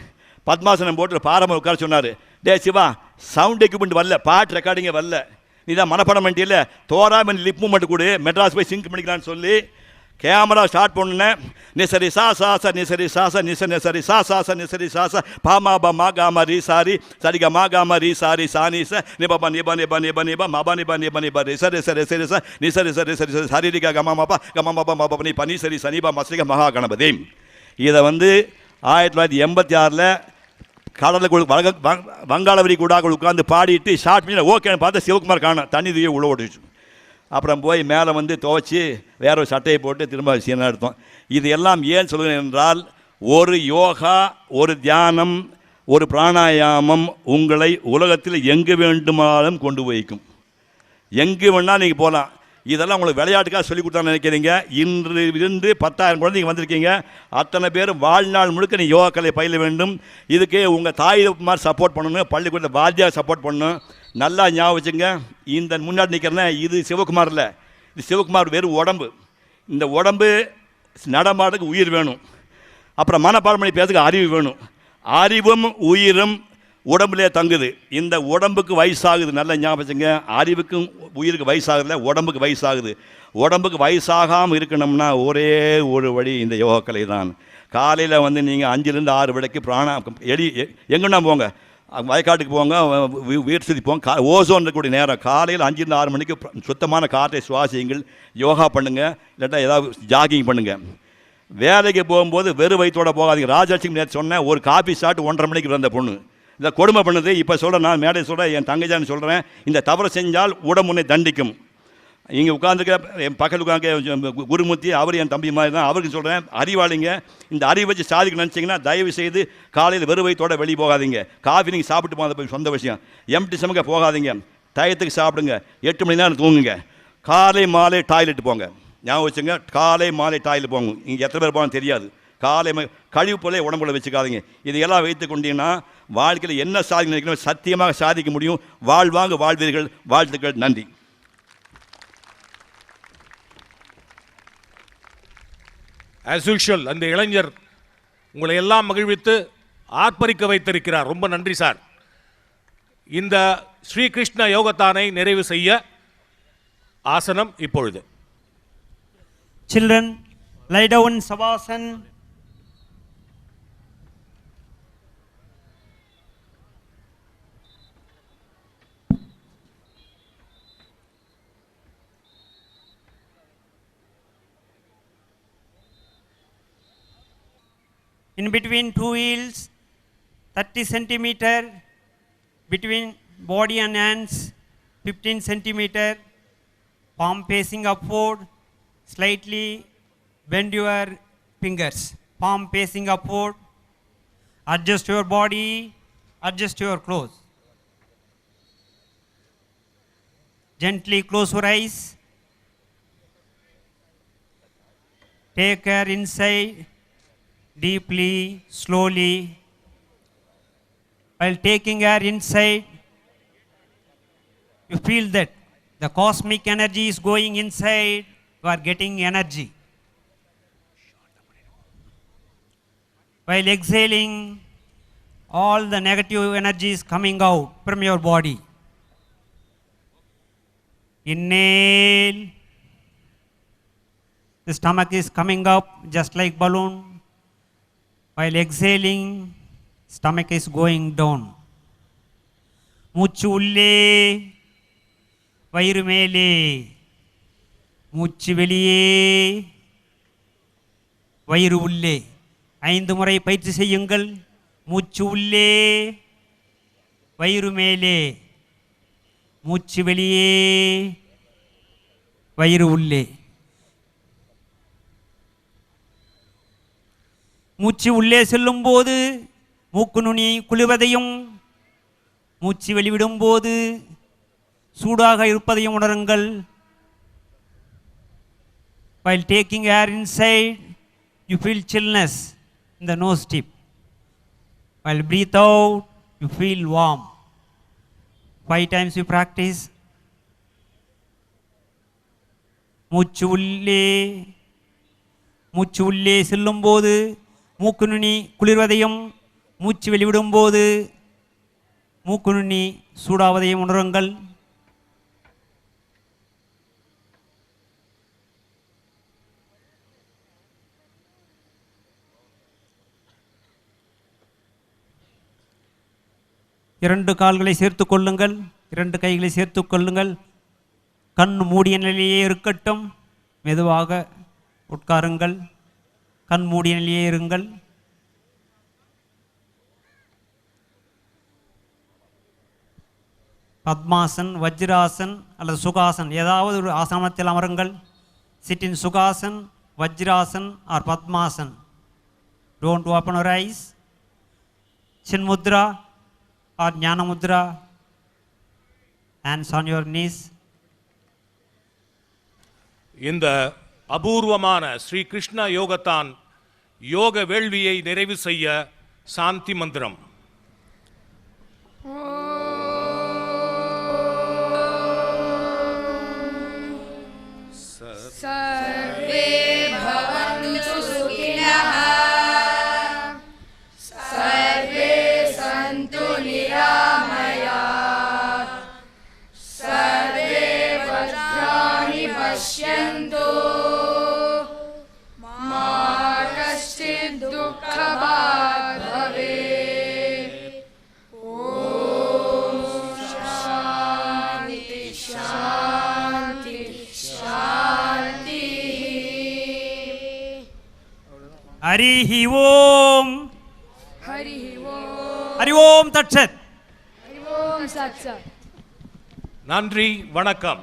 பத்மாசனம் போட்டு பாரம்பரிய உட்கார சொன்னார். டே சிவா, சவுண்ட் எக்யூப்மெண்ட் வரல, பாட்டு ரெக்கார்டிங்கே வரல, நீ தான் மனப்படம் பண்ணிட்டில்ல, தோறாமல் லிப் மூமெண்ட் கொடு, மெட்ராஸ் போய் சிங்க் பண்ணிக்கலான்னு சொல்லி கேமரா ஸ்டார்ட் பண்ணேன். நிசரி சா சாச நிசரி சாச நிச நிசரி சா சாச நிசரி சாச பாமா ப மா காம ரீ சாரி சரிக மா காம ரீ சாரி சானி ச நிப நிப நிப நிப நிப மப நிப நிப நிப ரி சரி சரி சரி ச நிசரி சரி சரி சரி சரிரிக கம மப கம மப மப நி பனி சரி சனிப மஸ்ரிக மகா கணபதி. இதை வந்து 1986 கடலுக்குள் வங்காளவரி கூடாக்கள் உட்காந்து பாடிட்டு ஷார்ட் பண்ணி ஓகேன்னு பார்த்தா சிவகுமார் காணும் தண்ணி தூய உள்ள ஓடிச்சு. அப்புறம் போய் மேலே வந்து துவைச்சி வேற ஒரு சட்டையை போட்டு திரும்ப சீனா எடுத்தோம். இது எல்லாம் ஏன் சொல்கிறேன் என்றால், ஒரு யோகா, ஒரு தியானம், ஒரு பிராணாயாமம் உங்களை உலகத்தில் எங்கு வேண்டுமானாலும் கொண்டு போய்க்கும். எங்கு வேணால் நீங்கள் போகலாம். இதெல்லாம் உங்களுக்கு விளையாட்டுக்காக சொல்லிக் கொடுத்தான்னு நினைக்கிறீங்க. இன்று இருந்து 10,000 குழந்தைங்க வந்திருக்கீங்க. அத்தனை பேரும் வாழ்நாள் முழுக்க நீ யோகா கலை பயில வேண்டும். இதுக்கு உங்கள் தாய் மாதிரி சப்போர்ட் பண்ணணும், பள்ளிக்கூடத்தில் வாத்தியார் சப்போர்ட் பண்ணணும். நல்லா ஞாபகம் வச்சுங்க. இந்த முன்னாடி நிற்கிறேன்னா இது சிவகுமார் இல்லை, இது சிவகுமார் வெறும் உடம்பு. இந்த உடம்பு நடமாடுறதுக்கு உயிர் வேணும். அப்புறம் மனப்பாடம் பண்ணி பேசுறதுக்கு அறிவு வேணும். அறிவும் உயிரும் உடம்புலே தங்குது. இந்த உடம்புக்கு வயசாகுது, நல்லா ஞாபகம் வச்சுங்க. அறிவுக்கும் உயிருக்கு வயசாகுதுல, உடம்புக்கு வயசாகுது. உடம்புக்கு வயசாகாமல் இருக்கணும்னா ஒரே ஒரு வழி இந்த யோகக்கலை தான். காலையில் வந்து நீங்கள் 5லேருந்து 6 வரைக்கும் எங்கன்னா போங்க, வயக்காட்டுக்கு போங்க, வீட்டு சுற்றி போங்க. ஓசோன் இருக்கக்கூடிய நேரம் காலையில் 5லேருந்து 6 மணிக்கு சுத்தமான காற்றை சுவாசியுங்கள். யோகா பண்ணுங்கள், இல்லாட்டா ஏதாவது ஜாகிங் பண்ணுங்கள். வேலைக்கு போகும்போது வெறும் வயிற்றோட போகாதீங்க. ராஜலட்சுமி நேற்று சொன்னேன், ஒரு காபி சாப்பிட்டு 1:30 மணிக்கு வந்த பொண்ணு இந்த கொடுமை பண்ணுது. இப்போ சொல்கிறேன், நான் மேடை சொல்கிறேன், என் தங்கச்சான்னு சொல்கிறேன், இந்த தவறு செஞ்சால் உடம்புனை தண்டிக்கும். இங்கே உட்காந்துருக்க என் பக்கத்தில் உட்காந்து குருமூர்த்தி, அவர் என் தம்பி மாதிரி தான், அவருக்கு சொல்கிறேன், அறிவாளிங்க. இந்த அறிவை வச்சு சாதிக்க நினச்சிங்கன்னா தயவு செய்து காலையில் வெறும் வயிற்றோட வெளியே போகாதீங்க. காஃபி நீங்கள் சாப்பிட்டு போகாத சொந்த விஷயம். எம்டி சமக்க போகாதீங்க. டயத்துக்கு சாப்பிடுங்க, 8 மணி நேரம் தூங்குங்க, காலை மாலை டாய்லெட் போங்க. ஞாபகம் வச்சுங்க, காலை மாலை டாய்லெட் போங்க. இங்கே எத்தனை பேர் போகணும் தெரியாது. காலை கழிவு போல உடம்புல வச்சுக்காதீங்க. இதையெல்லாம் வைத்து கொண்டீங்கன்னா வாழ்க்கையில் என்ன சாதிக்க நினைக்கணும் சத்தியமாக சாதிக்க முடியும். வாழ்வாங்க வாழ்வீர்கள். வாழ்த்துக்கள். நன்றி. As usual, அந்த இளைஞர் உங்களை எல்லாம் மகிழ்வித்து ஆர்ப்பரிக்க வைத்திருக்கிறார். ரொம்ப நன்றி சார். இந்த ஸ்ரீகிருஷ்ண யோகத்தானை நிறைவு செய்ய ஆசனம் இப்பொழுது. Children, lie down Savasana. In between two wheels, 30 centimeter, between body and hands, 15 centimeter, palm facing upward, slightly bend your fingers, palm facing upward, adjust your body, adjust your clothes. Gently close your eyes, take air inside, deeply, slowly. While taking air inside, you feel that the cosmic energy is going inside, you are getting energy. While exhaling, all the negative energy is coming out from your body. Inhale, the stomach is coming up just like balloon. While exhaling, stomach is going down. மூச்சு உள்ளே, வயிறு மேலே, மூச்சு வெளியே, வயிறு உள்ளே. 5 முறை பயிற்சி செய்யுங்கள். மூச்சு உள்ளே, வயிறு மேலே, மூச்சு வெளியே, வயிறு உள்ளே. மூச்சு உள்ளே செல்லும் போது மூக்கு நுனி குளிர்வதையும், மூச்சு வெளிவிடும் போது சூடாக இருப்பதையும் உணருங்கள். While taking air inside, you feel chillness in the nose tip. While breathe out, you feel warm. 5 times you practice. மூச்சு உள்ளே செல்லும் போது மூக்கு நுனி குளிர்வதையும், மூச்சு வெளிவிடும் போது மூக்கு நுனி சூடாவதையும் உணருங்கள். இரண்டு கால்களை சேர்த்து கொள்ளுங்கள், 2 கைகளை சேர்த்து கொள்ளுங்கள். கண் மூடிய நிலையிலேயே இருக்கட்டும். மெதுவாக உட்காருங்கள். கண் மூடிய நிலையே இருங்கள். பத்மாசன், வஜ்ராசன் அல்லது சுகாசன் ஏதாவது ஒரு ஆசனத்தில் அமருங்கள். Sit in Sukhasan, Vajrasan or Padmasan. Don't open your eyes. Chin mudra or jnana mudra. Hands on your knees. இந்த அபூர்வமான ஸ்ரீ கிருஷ்ண யோகத்தான் யோக வேள்வியை நிறைவு செய்ய சாந்தி மந்திரம். सर्वे भवन्तु सुखिनः, सर्वे सन्तु निरामयाः, सर्वे भद्राणि पश्यन्तु, मा कश्चित् दुःखभाग् भवेत्. ॐ शान्ति शान्ति शान्ति. ஹரிஹி ஓம். हरिः ओम्. ஹரி ஓம் தட்சத். हरि ओम् सत्सत्. நன்றி, வணக்கம்.